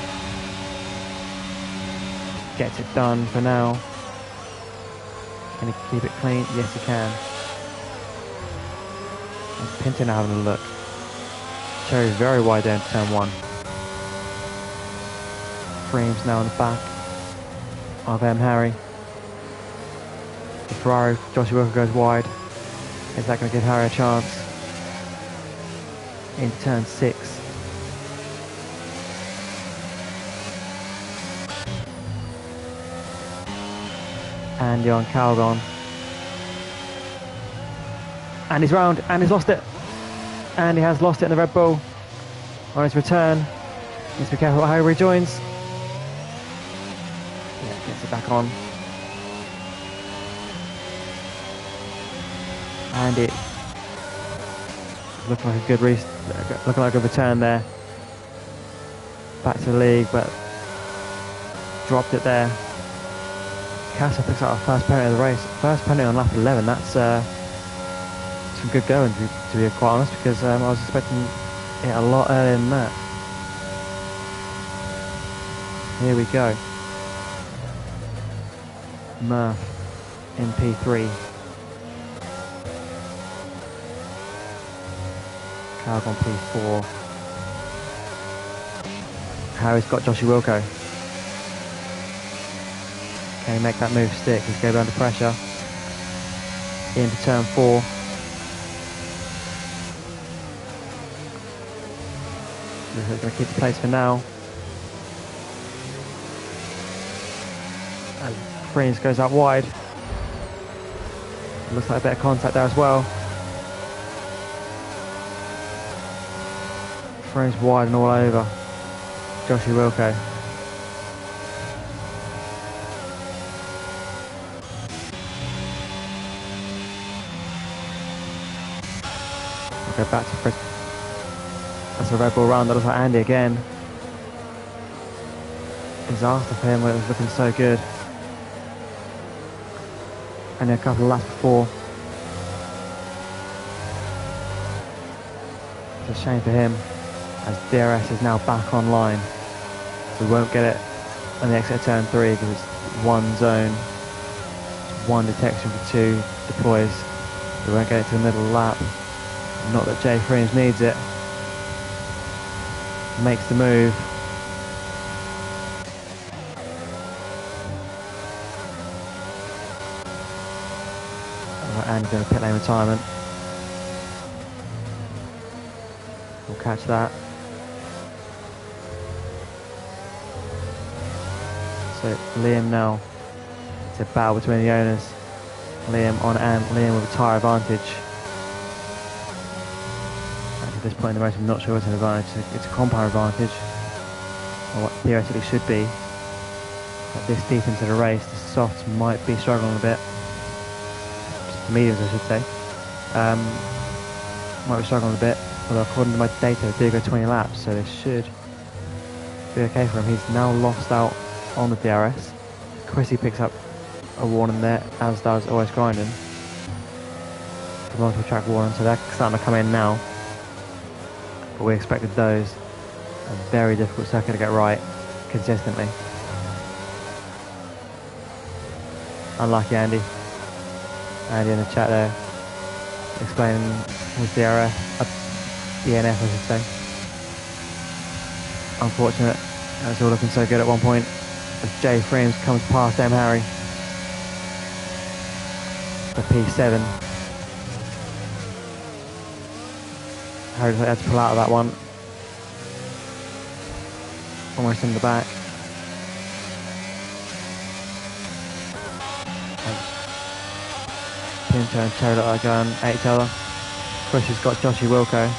Gets it done for now. Can he keep it clean? Yes, he can. And Pinton having a look. Cherry's very wide there into turn 1. Freems now on the back of Harry. The Ferrari, Joshua Wilker goes wide. Is that going to give Harry a chance? Into turn 6. Andy on Calgon. And he's round, and he's lost it. And he has lost it in the Red Bull. On his return. Needs to be careful how he rejoins. Yeah, gets it back on. And it looked like a good return there. Back to the league, but dropped it there. Casa picks up our first penalty of the race. First penalty on lap 11. That's some good going, to be quite honest, because I was expecting it a lot earlier than that. Here we go. Murph in P3. Calgon P4. Harry's got Joshua Wilco. Can he make that move stick? He's going under pressure. Into turn 4. Looks like he's going to keep the place for now. And Freens goes out wide. Looks like a bit of contact there as well. Freens wide and all over. Joshie Wilco. Go back to Chris. That's a Red Bull run. That looks like Andy again. Disaster for him when it was looking so good. Only a couple of laps before. It's a shame for him as DRS is now back online. We won't get it on the exit of turn 3 because it's one zone, one detection for 2 deploys. We won't get it to the middle of the lap. Not that Jay Freens needs it. Makes the move. And going to pit lane retirement. We'll catch that. So Liam now. It's a battle between the owners. Liam on Ant. Liam with a tyre advantage. At this point in the race, I'm not sure it's an advantage. It's a compound advantage, or what theoretically should be. But this deep into the race, the softs might be struggling a bit. The mediums, I should say. Might be struggling a bit, although according to my data, they do go 20 laps, so this should be okay for him. He's now lost out on the DRS. Chrissy picks up a warning there, as does Always Grinding. The multiple track warning, so they're starting to come in now. But we expected those. A very difficult circuit to get right consistently. Unlucky Andy. Andy in the chat there explaining his DRS, DNF I should say. Unfortunate, and it's all looking so good at one point as Jay Freens comes past M. Harry for P7. Harry had to pull out of that one. Almost in the back. Pinto and Taylor are going at each other. Chrissy's got Joshie Wilco.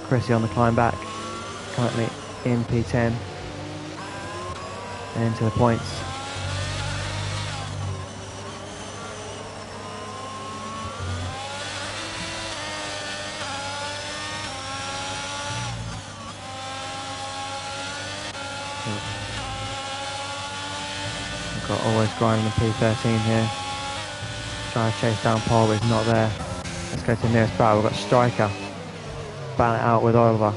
Chrissy on the climb back. Currently in P10. And into the points. Got Always Grinding in P13 here. Trying to chase down Paul, but he's not there. Let's go to the nearest battle. We've got Striker. Battle it out with Oliver.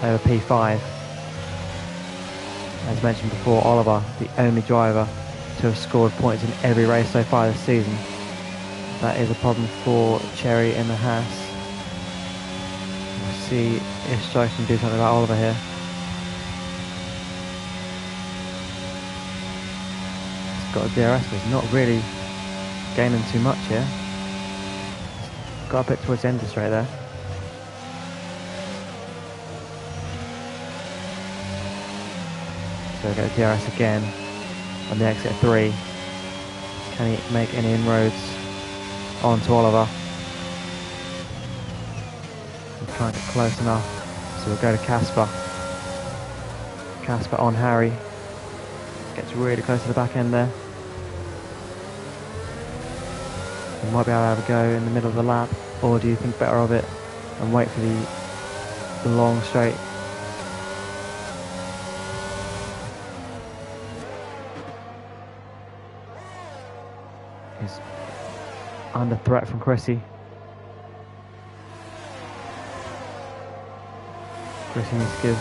Over P5. As mentioned before, Oliver, the only driver to have scored points in every race so far this season. That is a problem for Cherry in the Haas. We'll see if Striker can do something about Oliver here. Got a DRS, but he's not really gaining too much here. Got a bit towards the end of the straight there. So we get a DRS again on the exit of 3. Can he make any inroads onto Oliver? We're trying to get close enough, so we'll go to Casper. Casper on Harry. Gets really close to the back end there. He might be able to have a go in the middle of the lap, or do you think better of it and wait for the long straight? He's under threat from Chrissy. Chrissy needs to give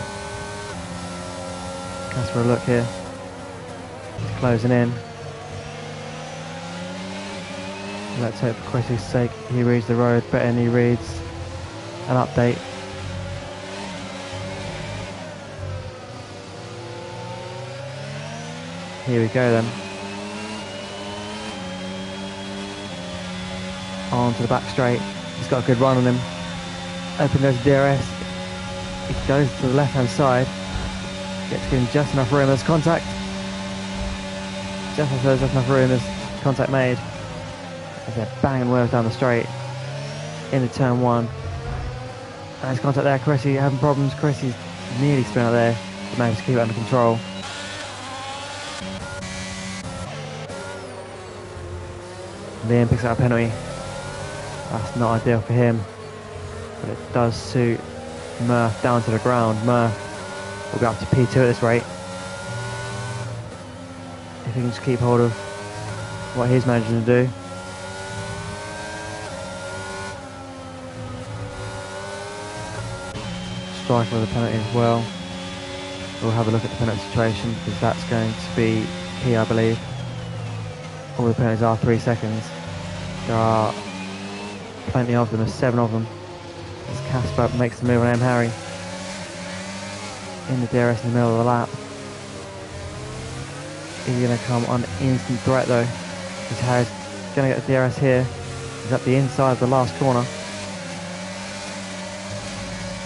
Casper a look here. He's closing in. Let's hope for Chrissy's sake he reads the road better than he reads an update. Here we go then. On to the back straight. He's got a good run on him. Open goes DRS. He goes to the left hand side. Gets given just enough room. There's contact. Just enough room. There's contact made. As they're banging wheels down the straight into turn 1. And there's contact there. Cressy having problems. Cressy's nearly spin out there. But managed to keep it under control. Liam picks up a penalty. That's not ideal for him. But it does suit Murph down to the ground. Murph will go up to P2 at this rate. If he can just keep hold of what he's managing to do. Striker with a penalty as well. We'll have a look at the penalty situation because that's going to be key, I believe. All the penalties are 3 seconds. There are plenty of them, there's 7 of them. As Casper makes the move on M. Harry. In the DRS in the middle of the lap. He's going to come on instant threat though. Because Harry's going to get the DRS here. He's up the inside of the last corner.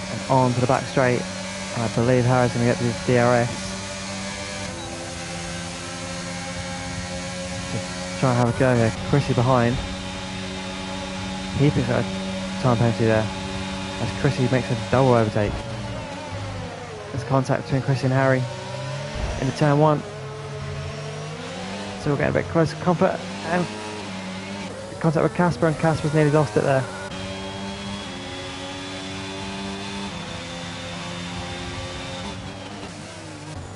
And on to the back straight. And I believe Harry's going to get this DRS. Just try and have a go here. Chrissy behind. He picks up a time penalty there. As Chrissy makes a double overtake. There's contact between Chrissy and Harry. Into turn 1. So we're getting a bit closer to comfort. And contact with Casper, and Casper's nearly lost it there.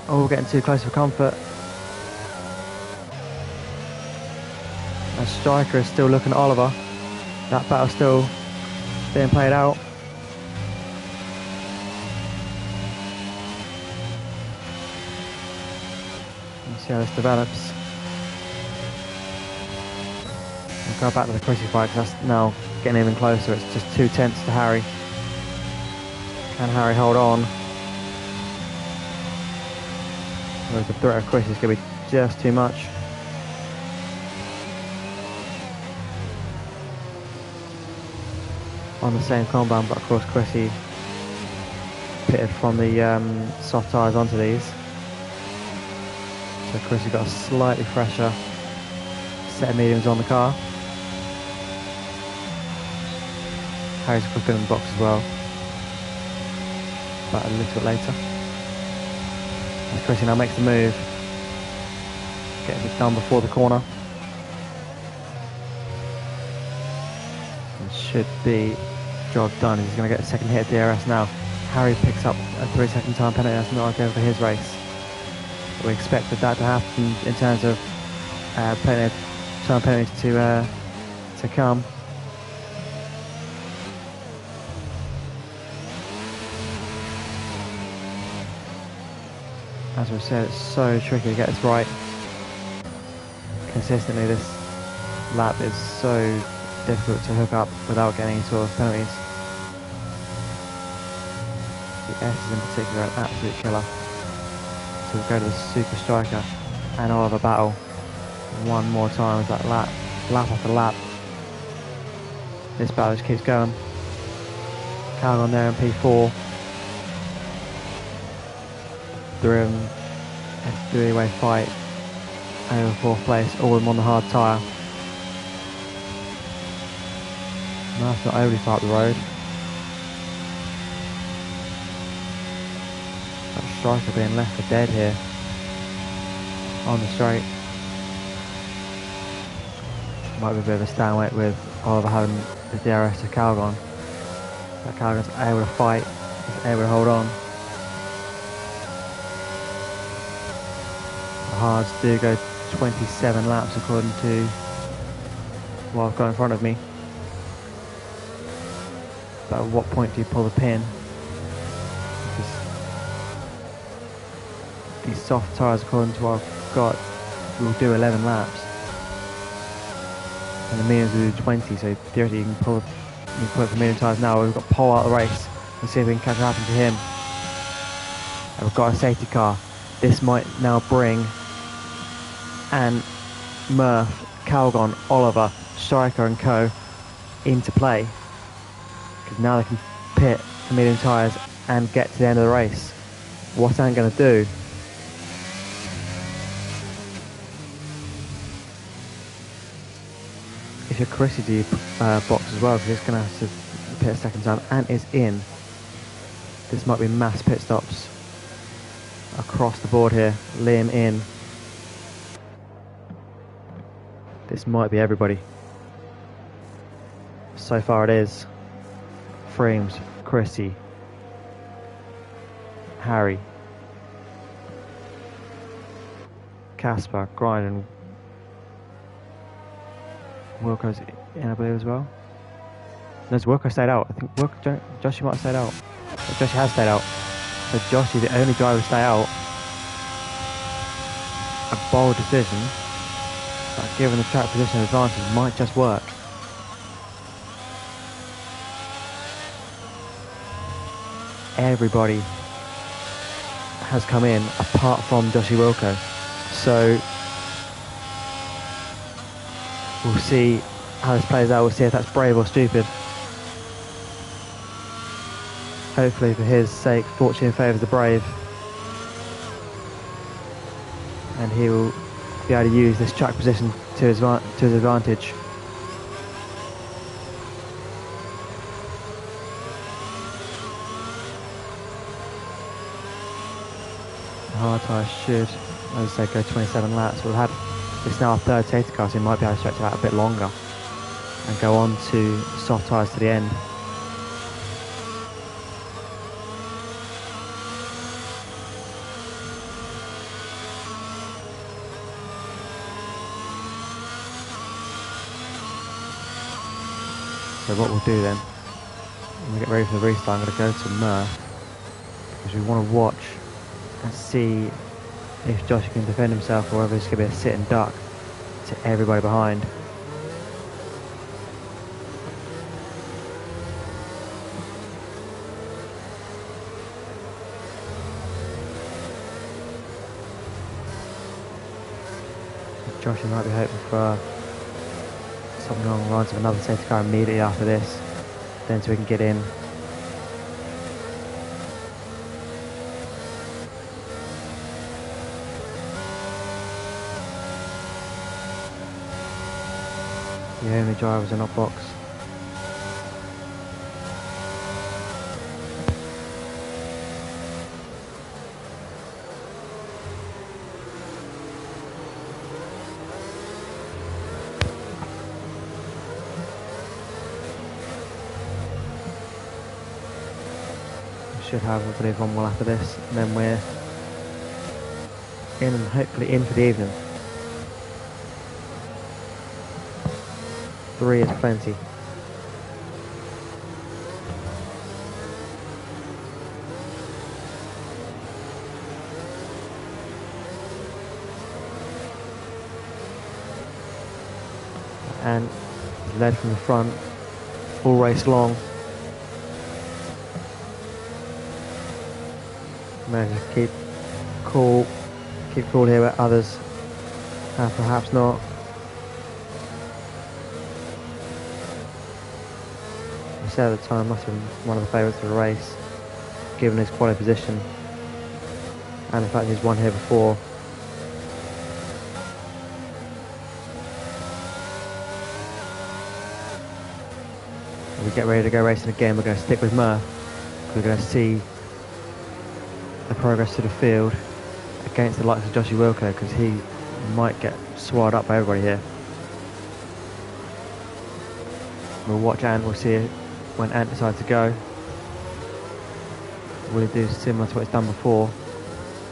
Oh, we're getting too close for comfort. And Striker is still looking at Oliver. That battle's still being played out. Let's see how this develops. We'll go back to the Chrissy fight because that's now getting even closer. It's just 2 tenths to Harry. Can Harry hold on? Whereas the threat of Chrissy is going to be just too much. On the same compound, but of course Chrissy pitted from the soft tyres onto these. So Chrissy got a slightly fresher set of mediums on the car. Harry's quicker in the box as well, but a little bit later. As Chrissy now makes the move, gets it done before the corner. And should be job done. He's going to get a second hit at DRS now. Harry picks up a 3-second time penalty. That's not okay for his race. But we expected that to happen in terms of plenty of time penalties to come. As we said, it's so tricky to get this right consistently. This lap is so difficult to hook up without getting any sort of penalties. The S is in particular an absolute killer. So we'll go to the Super Striker and Oliver battle one more time as that lap after lap. This battle just keeps going. Calgon there in P4. Through a 3-way fight over 4th place, all of them on the hard tyre. Nice, not overly far up the road. That Striker being left for dead here on the straight. Might be a bit of a stalemate with Oliver having the DRS to Calgon. But Calgon's able to fight, he's able to hold on. Hards do go 27 laps according to what I've got in front of me. But at what point do you pull the pin? Because these soft tyres, according to what I've got, will do 11 laps. And the mediums will do 20, so theoretically you can pull it for medium tyres now. We've got Pole out of the race. We'll see if we can catch what happens to him. And we've got a safety car. This might now bring and Murph, Calgon, Oliver, Striker and co into play, because now they can pit for medium tyres and get to the end of the race. What's Ant going to do? If you're Chrissy, do you box as well? Because it's going to have to pit a second time. Ant is in. This might be mass pit stops across the board here. Liam in. This might be everybody. So far it is. Frames, Chrissy, Harry, Casper, Grind, and Wilco's in, I believe, as well. No, Wilco stayed out. I think Joshy might have stayed out. Joshy has stayed out. So Joshy, the only driver to stay out. A bold decision, but given the track position advantage, might just work. Everybody has come in apart from Joshy Wilco. So we'll see how this plays out. We'll see if that's brave or stupid. Hopefully for his sake, fortune favours the brave. And he will be able to use this track position to his advantage. The hard tyres should, as I say, go 27 laps. We'll have this now our third safety car, so he might be able to stretch it out a bit longer and go on to soft tyres to the end. So what we'll do then, when we get ready for the restart, I'm going to go to Murph, because we want to watch and see if Josh can defend himself or whether it's going to be a sit and duck to everybody behind. So Josh might be hoping for something along the lines of another safety car immediately after this, then so we can get in. The only drivers are not boxed. Should have, I believe, one more after this, and then we're in and hopefully in for the evening. 3 is plenty. And led from the front all race long. Managed to keep cool here where others have perhaps not. He said at the time must have been one of the favourites of the race, given his quality position and the fact he's won here before. When we get ready to go racing again, we're going to stick with Murph. We're going to see the progress to the field against the likes of Joshy Wilco, because he might get swallowed up by everybody here. We'll watch Ant, we'll see when Ant decides to go. Will he do similar to what he's done before,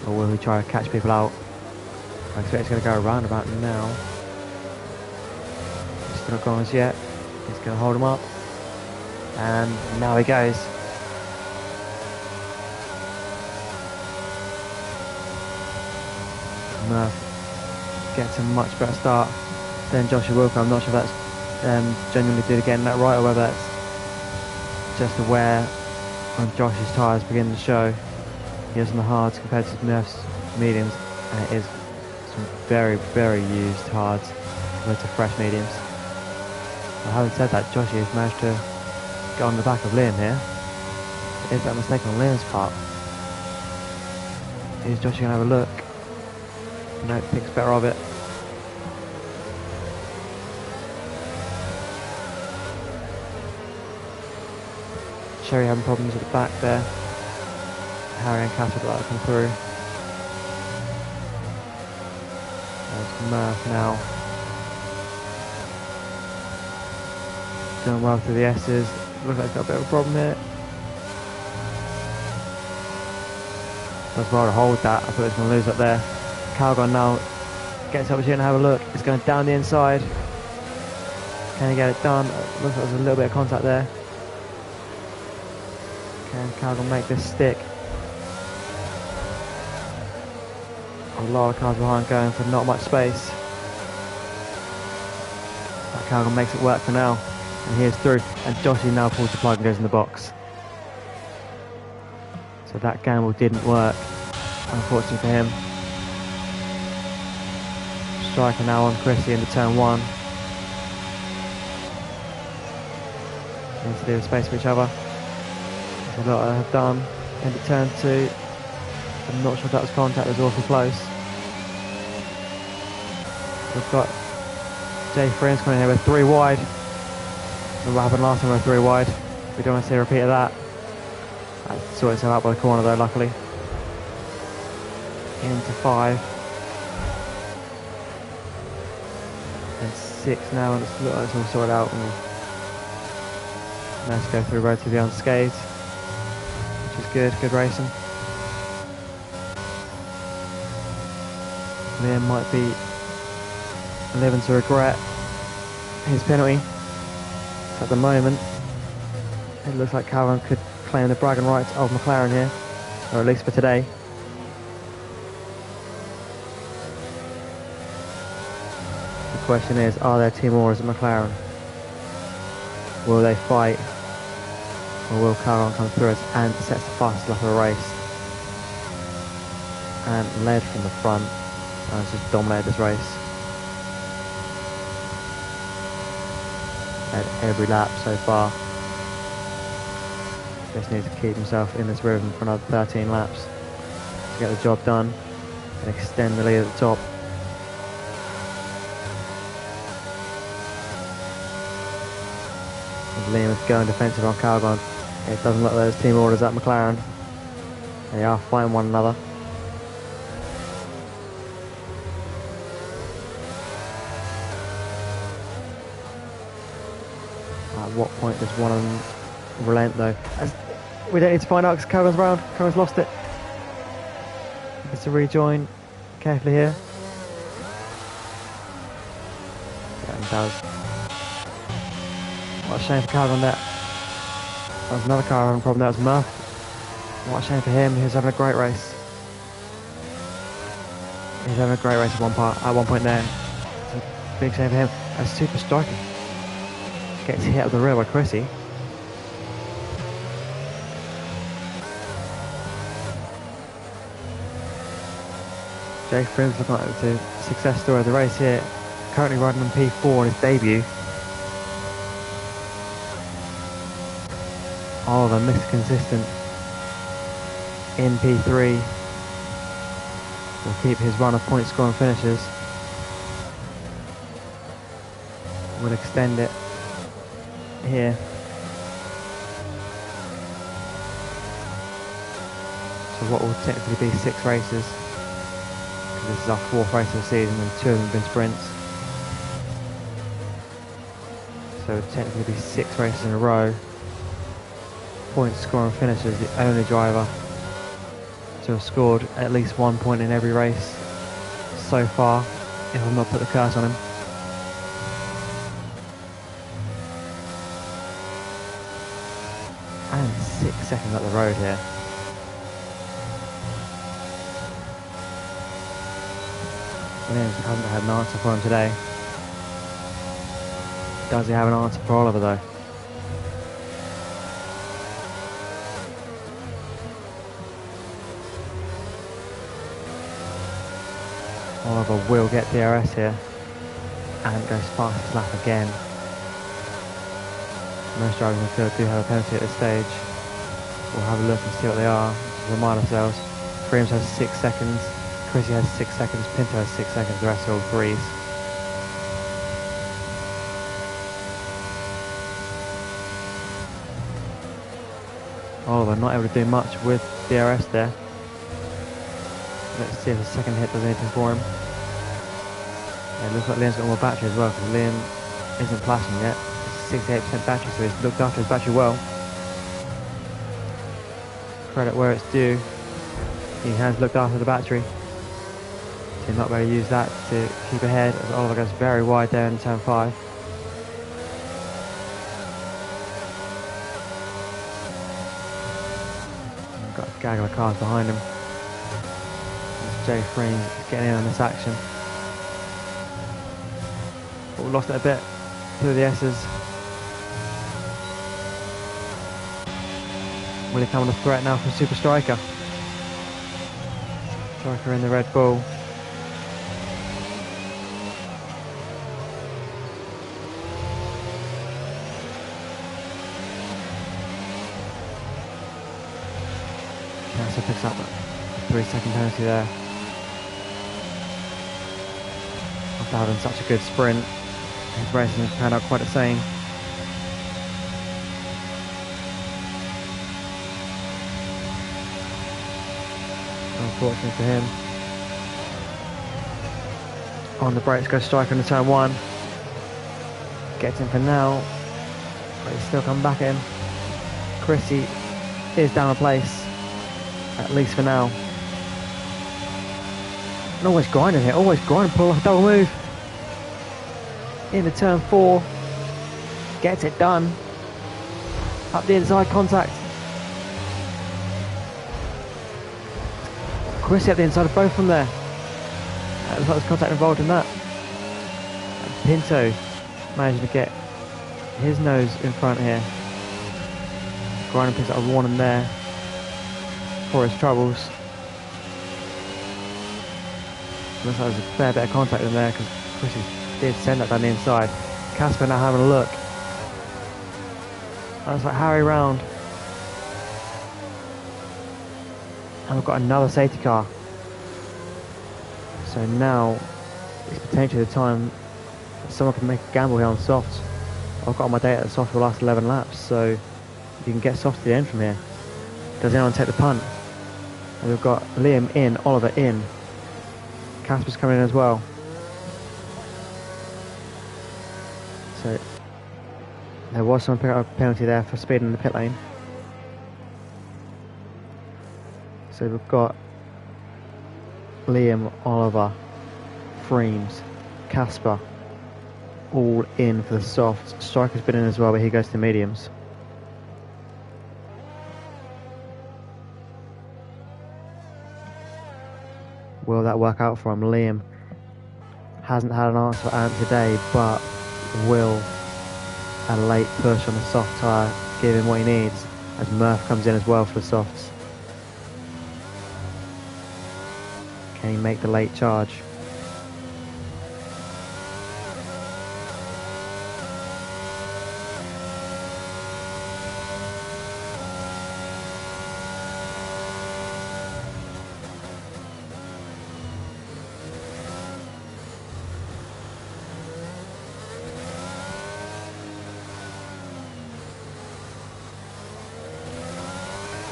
or will he try to catch people out? I expect he's going to go around about now. He's still not gone as yet. He's going to hold him up, and now he goes. Murph gets a much better start than Joshua Wilco. I'm not sure if that's genuinely due to getting that right, or whether that's just aware when Josh's tyres begin to show. He is on the hards compared to Murph's mediums, and it is some very, very used hards compared to fresh mediums. But having said that, Joshy has managed to get on the back of Liam here. Is that a mistake on Liam's part? Is Josh going to have a look? No, thinks better of it. Sherry having problems at the back there. Harry and Cass would like to come through. There's Murph now. Doing well through the S's. Looks like he's got a bit of a problem here. Does well to hold that. I thought he was going to lose up there. Calgon now gets up here and have a look. It's going down the inside. Can he get it done? Looks like there's a little bit of contact there. Can Calgon make this stick? A lot of cars behind going for not much space. But Calgon makes it work for now. And he is through. And Joshy now pulls the plug and goes in the box. So that gamble didn't work, unfortunately for him. Striker now on Chrissy into turn 1. Need to leave space for each other. That's a lot I have done. Into turn 2. I'm not sure if that was contact, it was awfully close. We've got Jay Friends coming in here with 3 wide. And what happened last time we were 3 wide. We don't want to see a repeat of that. That sorted itself out by the corner though, luckily. Into 5. And 6 now, and it's all sorted out. And nice to go through relatively unscathed, which is good racing. Liam might be living to regret his penalty. So at the moment, it looks like Calvin could claim the bragging rights of McLaren here, or at least for today. The question is, are there team orders at McLaren? Will they fight, or will Calvin come through us and sets the fastest lap of the race and led from the front and has just dominated this race at every lap so far? Just needs to keep himself in this rhythm for another 13 laps to get the job done and extend the lead at the top. As Liam is going defensive on Calgon, it doesn't look like there's team orders at McLaren. They are fighting one another. At what point does one of them relent though? As we don't need to find out because Calgon's around. Calgon's lost it. Gets to rejoin carefully here. Yeah, and does. What a shame for Calgon there. That was another car having a problem. That was Murph. What a shame for him. He was having a great race. He's having a great race at one point there. It's a big shame for him. A super striker gets hit up the rear by Chrissy. Jake Frims looking like the success story of the race here. Currently riding on P4 on his debut. Oliver Mr. Consistent in P3 will keep his run of point scoring finishes. Will extend it here. So what will technically be 6 races. This is our 4th race of the season and 2 of them have been sprints. So it will technically be 6 races in a row. Point scoring finishes, the only driver to have scored at least 1 point in every race so far, if I've not put the curse on him. And 6 seconds up the road here. Williams hasn't had an answer for him today. Does he have an answer for Oliver though? Oliver will get DRS here and goes fastest lap again. Most drivers in the field do have a penalty at this stage. We'll have a look and see what they are. Remind ourselves. Freems has 6 seconds. Chrissy has 6 seconds. Pinto has 6 seconds. The rest are all 3s. Oliver not able to do much with DRS there. Let's see if the second hit does anything for him. Yeah, it looks like Liam's got more battery as well, because Liam isn't flashing yet. It's 68% battery, so he's looked after his battery well. Credit where it's due. He has looked after the battery. So he's not going to use that to keep ahead, as Oliver goes very wide there in turn 5. Got a gaggle of cars behind him. Jay Freems is getting in on this action. But we lost it a bit. 2 of the S's. Will he come on a threat now from Super Striker? Striker in the Red Bull. Cancer picks up a 3-second penalty there. After having such a good sprint, his racing has turned out quite the same. Unfortunately for him. On the brakes goes Striker in the turn 1. Gets him for now, but he's still coming back in. Chrissy is down a place, at least for now. And always grinding here, always grinding, pull off a double move. Into turn 4, gets it done. Up the inside, contact. Chrissy up the inside of both from there. Looks like there's contact involved in that. And Pinto managed to get his nose in front here. Grinding picks up a warning there for his troubles. Looks like there's a fair bit of contact in there, because Chrissy did send that down the inside. Casper now having a look. That's like Harry round. And we've got another safety car. So now it's potentially the time that someone can make a gamble here on softs. I've got on my data that soft will last 11 laps, so you can get soft to the end from here. Does anyone take the punt? And we've got Liam in, Oliver in. Casper's coming in as well. So there was someone picking up a penalty there for speeding in the pit lane. So we've got Liam, Oliver, Freems, Casper, all in for the softs. Striker's been in as well, but he goes to mediums. Will that work out for him? Liam hasn't had an answer for Ant today, but will a late push on the soft tyre give him what he needs, as Murph comes in as well for the softs. Can he make the late charge?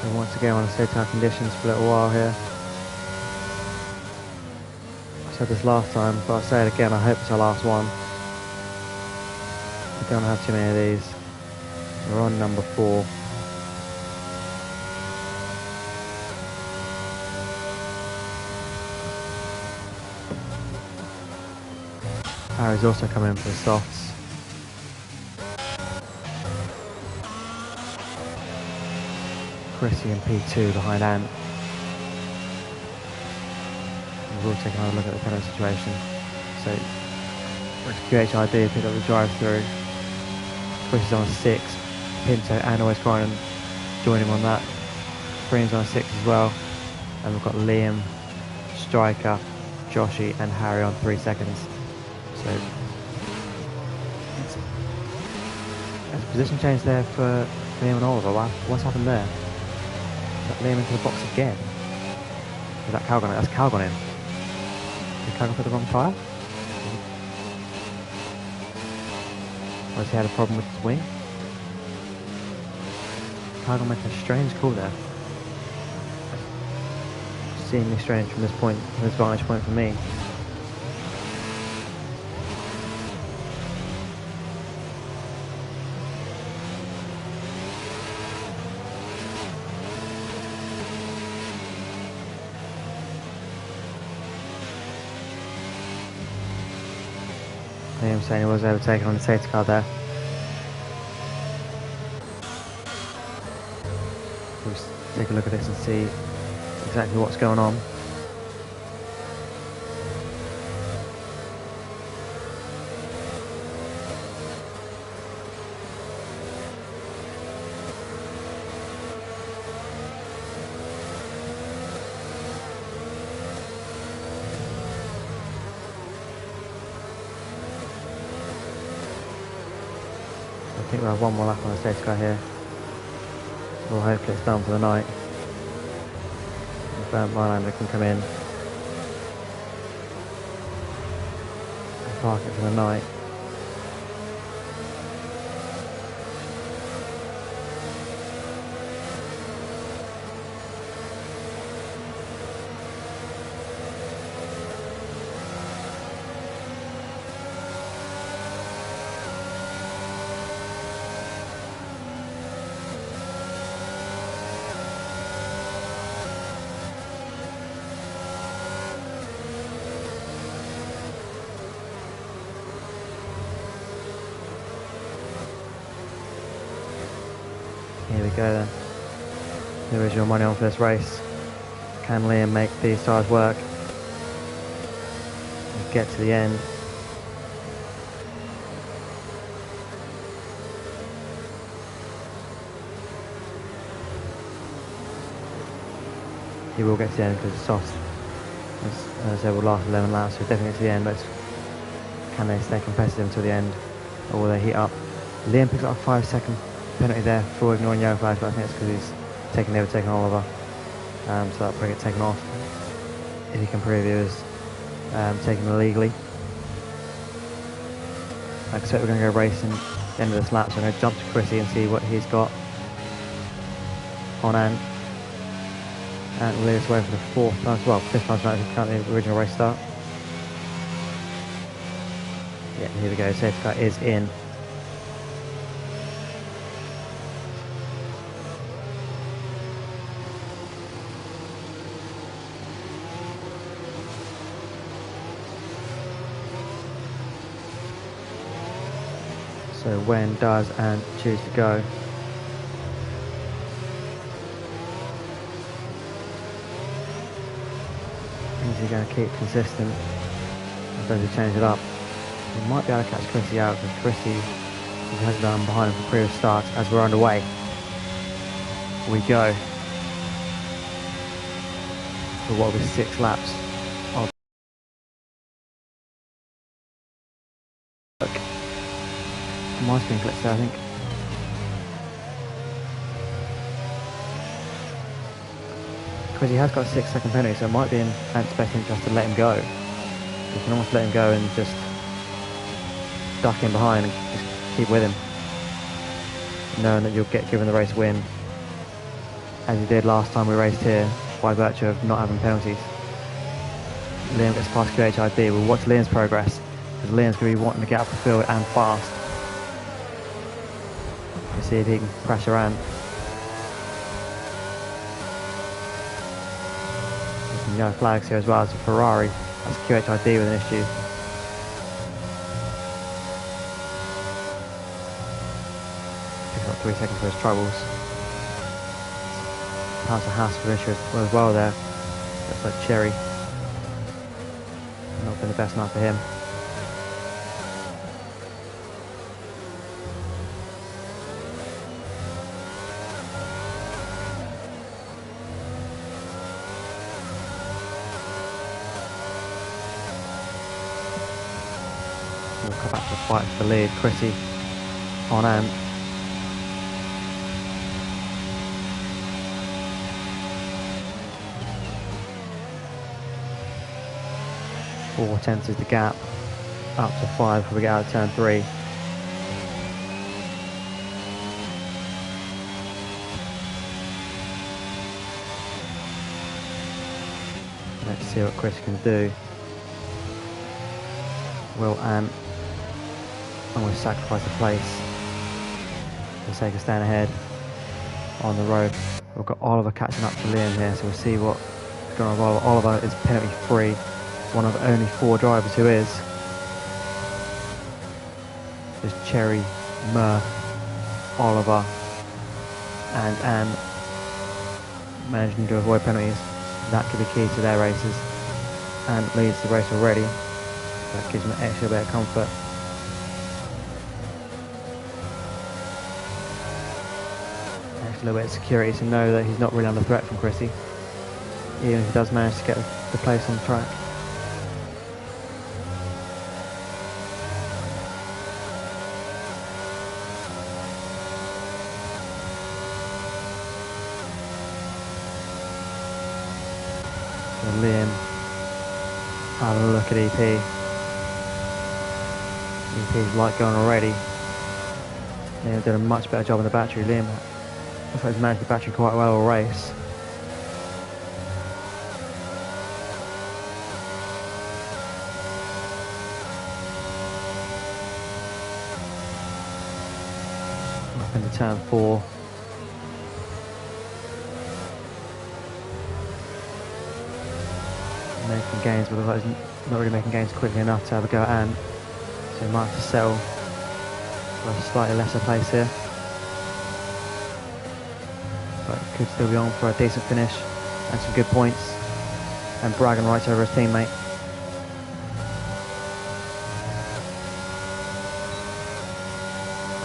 And once again, on safety car conditions for a little while here. I said this last time, but I'll say it again, I hope it's our last one. We don't have too many of these. We're on number 4. Harry's also coming in for the softs. Chrissy and P2 behind Ant. We'll take another look at the penalty situation. So, QHID pick up the drive through. Chrissy's on 6. Pinto and always grinding join him on that. Freems on 6 as well. And we've got Liam, Striker, Joshy and Harry on 3 seconds. So there's a position change there for Liam and Oliver. What's happened there? That Liam into the box again. Is that Calgon? That's Calgon in. Did Calgon put the wrong tyre? Or has he had a problem with his wing? Calgon made a strange call there. Seemingly strange from this point, from this vantage point for me. Liam saying he was overtaken on the safety car there. We'll just take a look at this and see exactly what's going on. I think we'll have one more lap on the safety car here. Well, hopefully it's done for the night. Bernd Mailander can come in and park it for the night. Here we go then. There is your money on for this race. Can Liam make these tyres work? And get to the end. He will get to the end because it's soft. As I said, will last 11 laps, so definitely get to the end, but can they stay competitive until the end? Or will they heat up? Liam picks up a 5-second penalty there for ignoring yellow flags, but I think it's because he's overtaken Oliver. So that'll probably get taken off if he can prove he was taken illegally. Like I said, we're going to go racing at the end of this lap, so I'm going to jump to Chrissy and see what he's got on Ant. Ant will lead us away for the fifth time tonight, currently the original race start. Yeah, here we go, safety car is in. So when does Ant choose to go? Is he going to keep consistent? Or does he change it up? He might be able to catch Chrissy out because Chrissy has done behind him from previous starts. As we're underway, we go for what will be 6 laps of work. My screen clicks there, I think. Because he has got a 6-second penalty, so it might be in Ant's best interest to let him go. You can almost let him go and just duck in behind and just keep with him, knowing that you'll get given the race win, as you did last time we raced here, by virtue of not having penalties. Liam gets past QHID. We'll watch Liam's progress, because Liam's going to be wanting to get up the field and fast. We'll see if he can pressure Ant. There's some yellow flags here as well as a Ferrari. That's QHID with an issue. Picking up 3 seconds for his troubles. House of Haas with an issue as well there. Looks like Cherry. Not been the best night for him. We'll come back to the fight for the lead. Chrissy on Ant. 4/10 is the gap, up to 5 before we get out of turn 3. Let's see what Chris can do. Will Ant almost sacrifice a place for the sake of staying ahead on the road. We've got Oliver catching up to Liam here, so we'll see what's going on with Oliver. Oliver is penalty free, one of only 4 drivers who is. There's Cherry, Murph, Oliver and Anne managing to avoid penalties. That could be key to their races. And leads the race already. That gives them an extra bit of comfort. Extra little bit of security to know that he's not really under threat from Chrissy, even if he does manage to get the place on the track. So Liam having a look at EP. EP's light going already. Liam did a much better job on the battery. Liam looks like he's managed the battery quite well all race. Up into turn 4. Making gains, but looks like he's not really making gains quickly enough to have a go at Ant. So he might have to settle for a slightly lesser place here. But could still be on for a decent finish and some good points. And bragging rights over his teammate.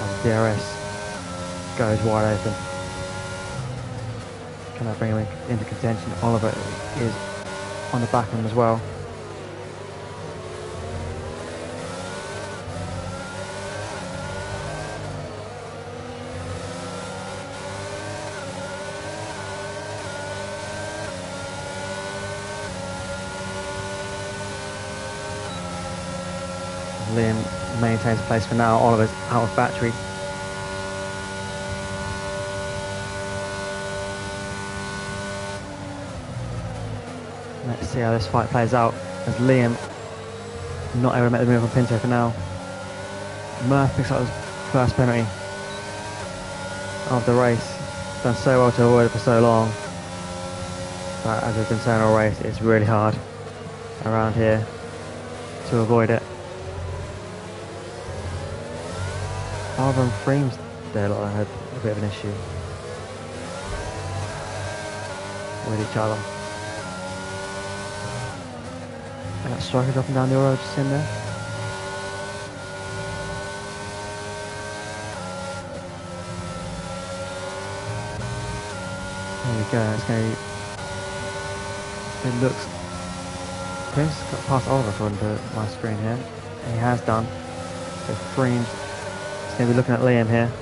And DRS goes wide open. Can I bring him into contention? Oliver is on the back of him as well. Liam maintains place for now. Oliver's out of battery. Let's see how this fight plays out as Liam not able to make the move on Pinto for now. Murph picks up his first penalty of the race. Done so well to avoid it for so long. But as we've been saying all race, it's really hard around here to avoid it. Oliver and Freems there had a bit of an issue with each other. And that striker dropping down the road just in there. There we go, it's going to be, it looks, Prince got past Oliver according to my screen here, and he has done. So Freems is going to be looking at Liam here.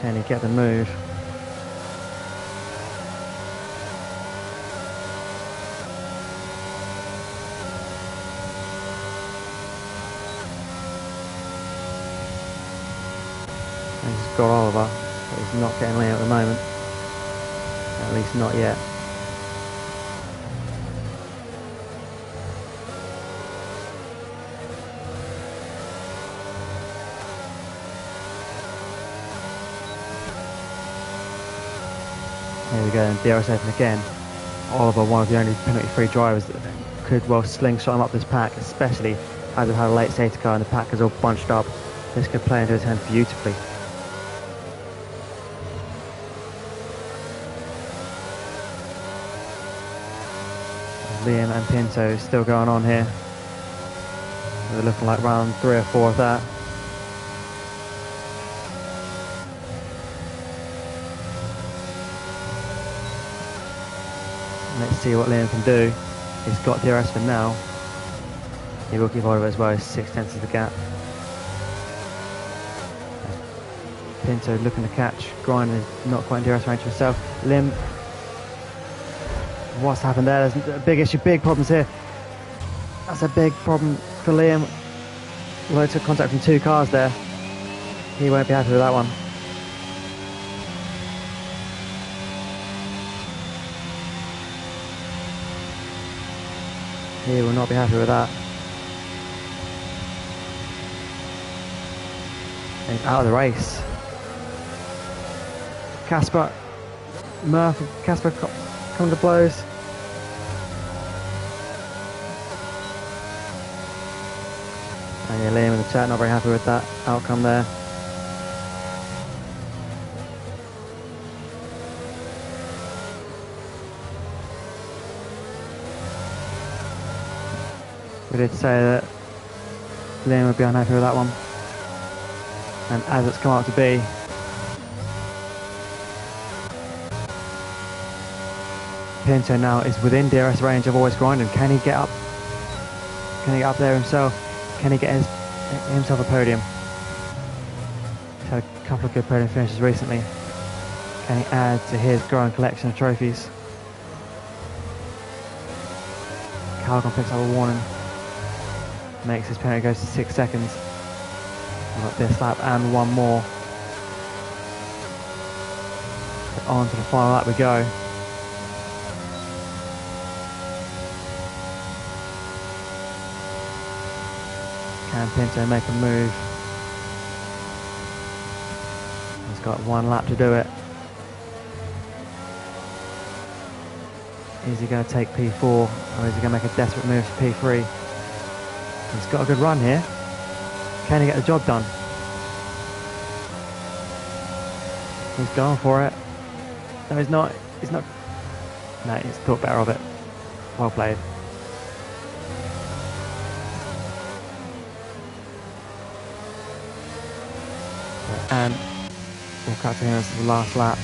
Can he get the move? He's got Oliver, but he's not getting Liam at the moment. At least not yet. Here we go, and DRS open again. Oliver, one of the only penalty-free drivers that could well slingshot him up this pack, especially as we've had a late safety car and the pack is all bunched up. This could play into his hand beautifully. Liam and Pinto still going on here. We're looking like round 3 or 4 of that. Let's see what Liam can do. He's got DRS for now. He will keep Oliver as well, 6/10 of the gap. Pinto looking to catch. Grind is not quite in DRS range himself. Liam What's happened there? There's a big issue, big problems here. That's a big problem for Liam. Although took contact from 2 cars there. He won't be happy with that one. He will not be happy with that. And he's out of the race. Casper, Murph, Casper come to blows. And yeah, Liam in the chat not very happy with that outcome there. We did say that Liam would be unhappy with that one. And as it's come out to be, Pinto now is within DRS range of Always Grinding. Can he get up? Can he get up there himself? Can he get himself a podium? He's had a couple of good podium finishes recently. Can he add to his growing collection of trophies? Calgon picks up a warning. Makes his penalty goes to 6 seconds. We've got this lap and one more. So on to the final lap we go. Can Pinto make a move? He's got 1 lap to do it. Is he going to take P4 or is he going to make a desperate move to P3? He's got a good run here. Can he get the job done? He's going for it. No, he's not. He's not. No, he's thought better of it. Well played. And we'll cut to him as the last lap.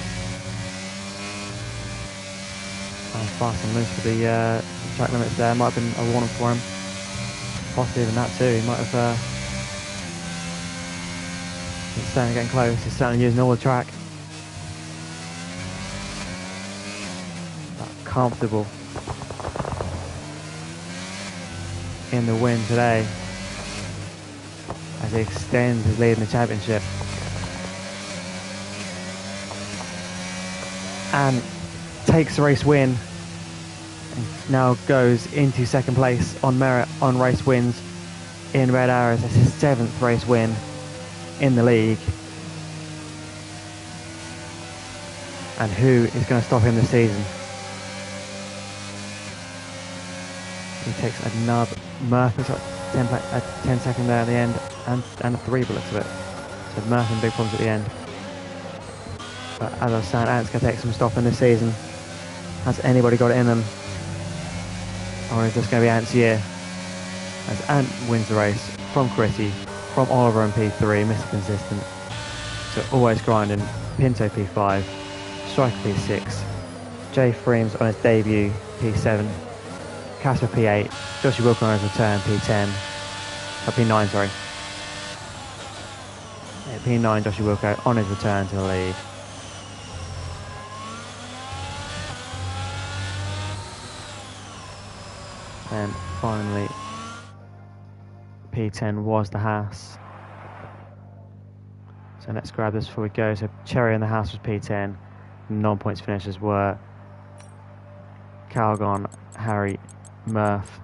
And fast and loose for the track limits there. Might have been a warning for him. Possibly even that too. He might have. He's certainly getting close. He's certainly using all the track. But comfortable in the win today as he extends his lead in the championship. And takes the race win and now goes into 2nd place on merit on race wins in Red Arrows. That's his 7th race win in the league. And who is going to stop him this season? He takes another. Murph has got 10 second there at the end and a 3 by looks of it. So Murph in big problems at the end. But as I was saying, Ant's going to take some stopping this season. Has anybody got it in them? Or is this going to be Ant's year? As Ant wins the race from Critty, from Oliver in P3, Mr. Consistent. So Always Grinding, Pinto P5, Striker P6, Jay Freems on his debut P7, Casper P8, Joshua Wilker on his return P10, P9 sorry. Yeah, P9 Joshua Wilker on his return to the lead. And finally, P10 was the Haas. So let's grab this before we go. So Cherry and the Haas was P10. Non-points finishers were Calgon, Harry, Murph,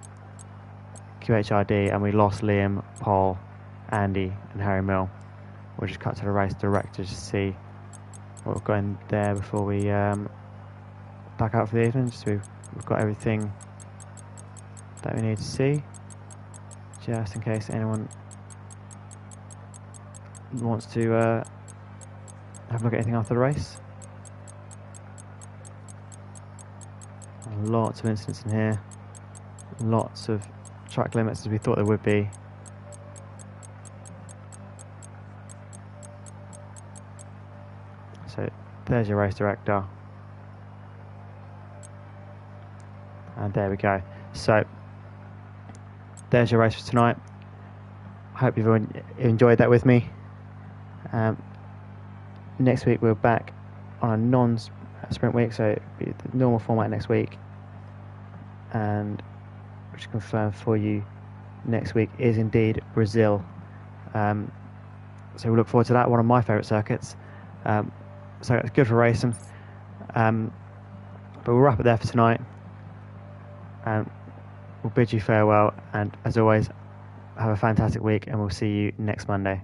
QHRD, and we lost Liam, Paul, Andy, and Harry Mill. We'll just cut to the race director to see what we've got in there before we back out for the evening. So we've got everything that we need to see, just in case anyone wants to have a look at anything after the race. Lots of incidents in here, lots of track limits as we thought there would be. So there's your race director, and there we go. So there's your race for tonight. Hope you've enjoyed that with me. Next week we're back on a non-sprint week, so it'll be the normal format next week. and which confirmed for you next week is indeed Brazil. So we look forward to that. One of my favourite circuits. So it's good for racing. But we'll wrap it there for tonight. We'll bid you farewell, and as always, have a fantastic week, and we'll see you next Monday.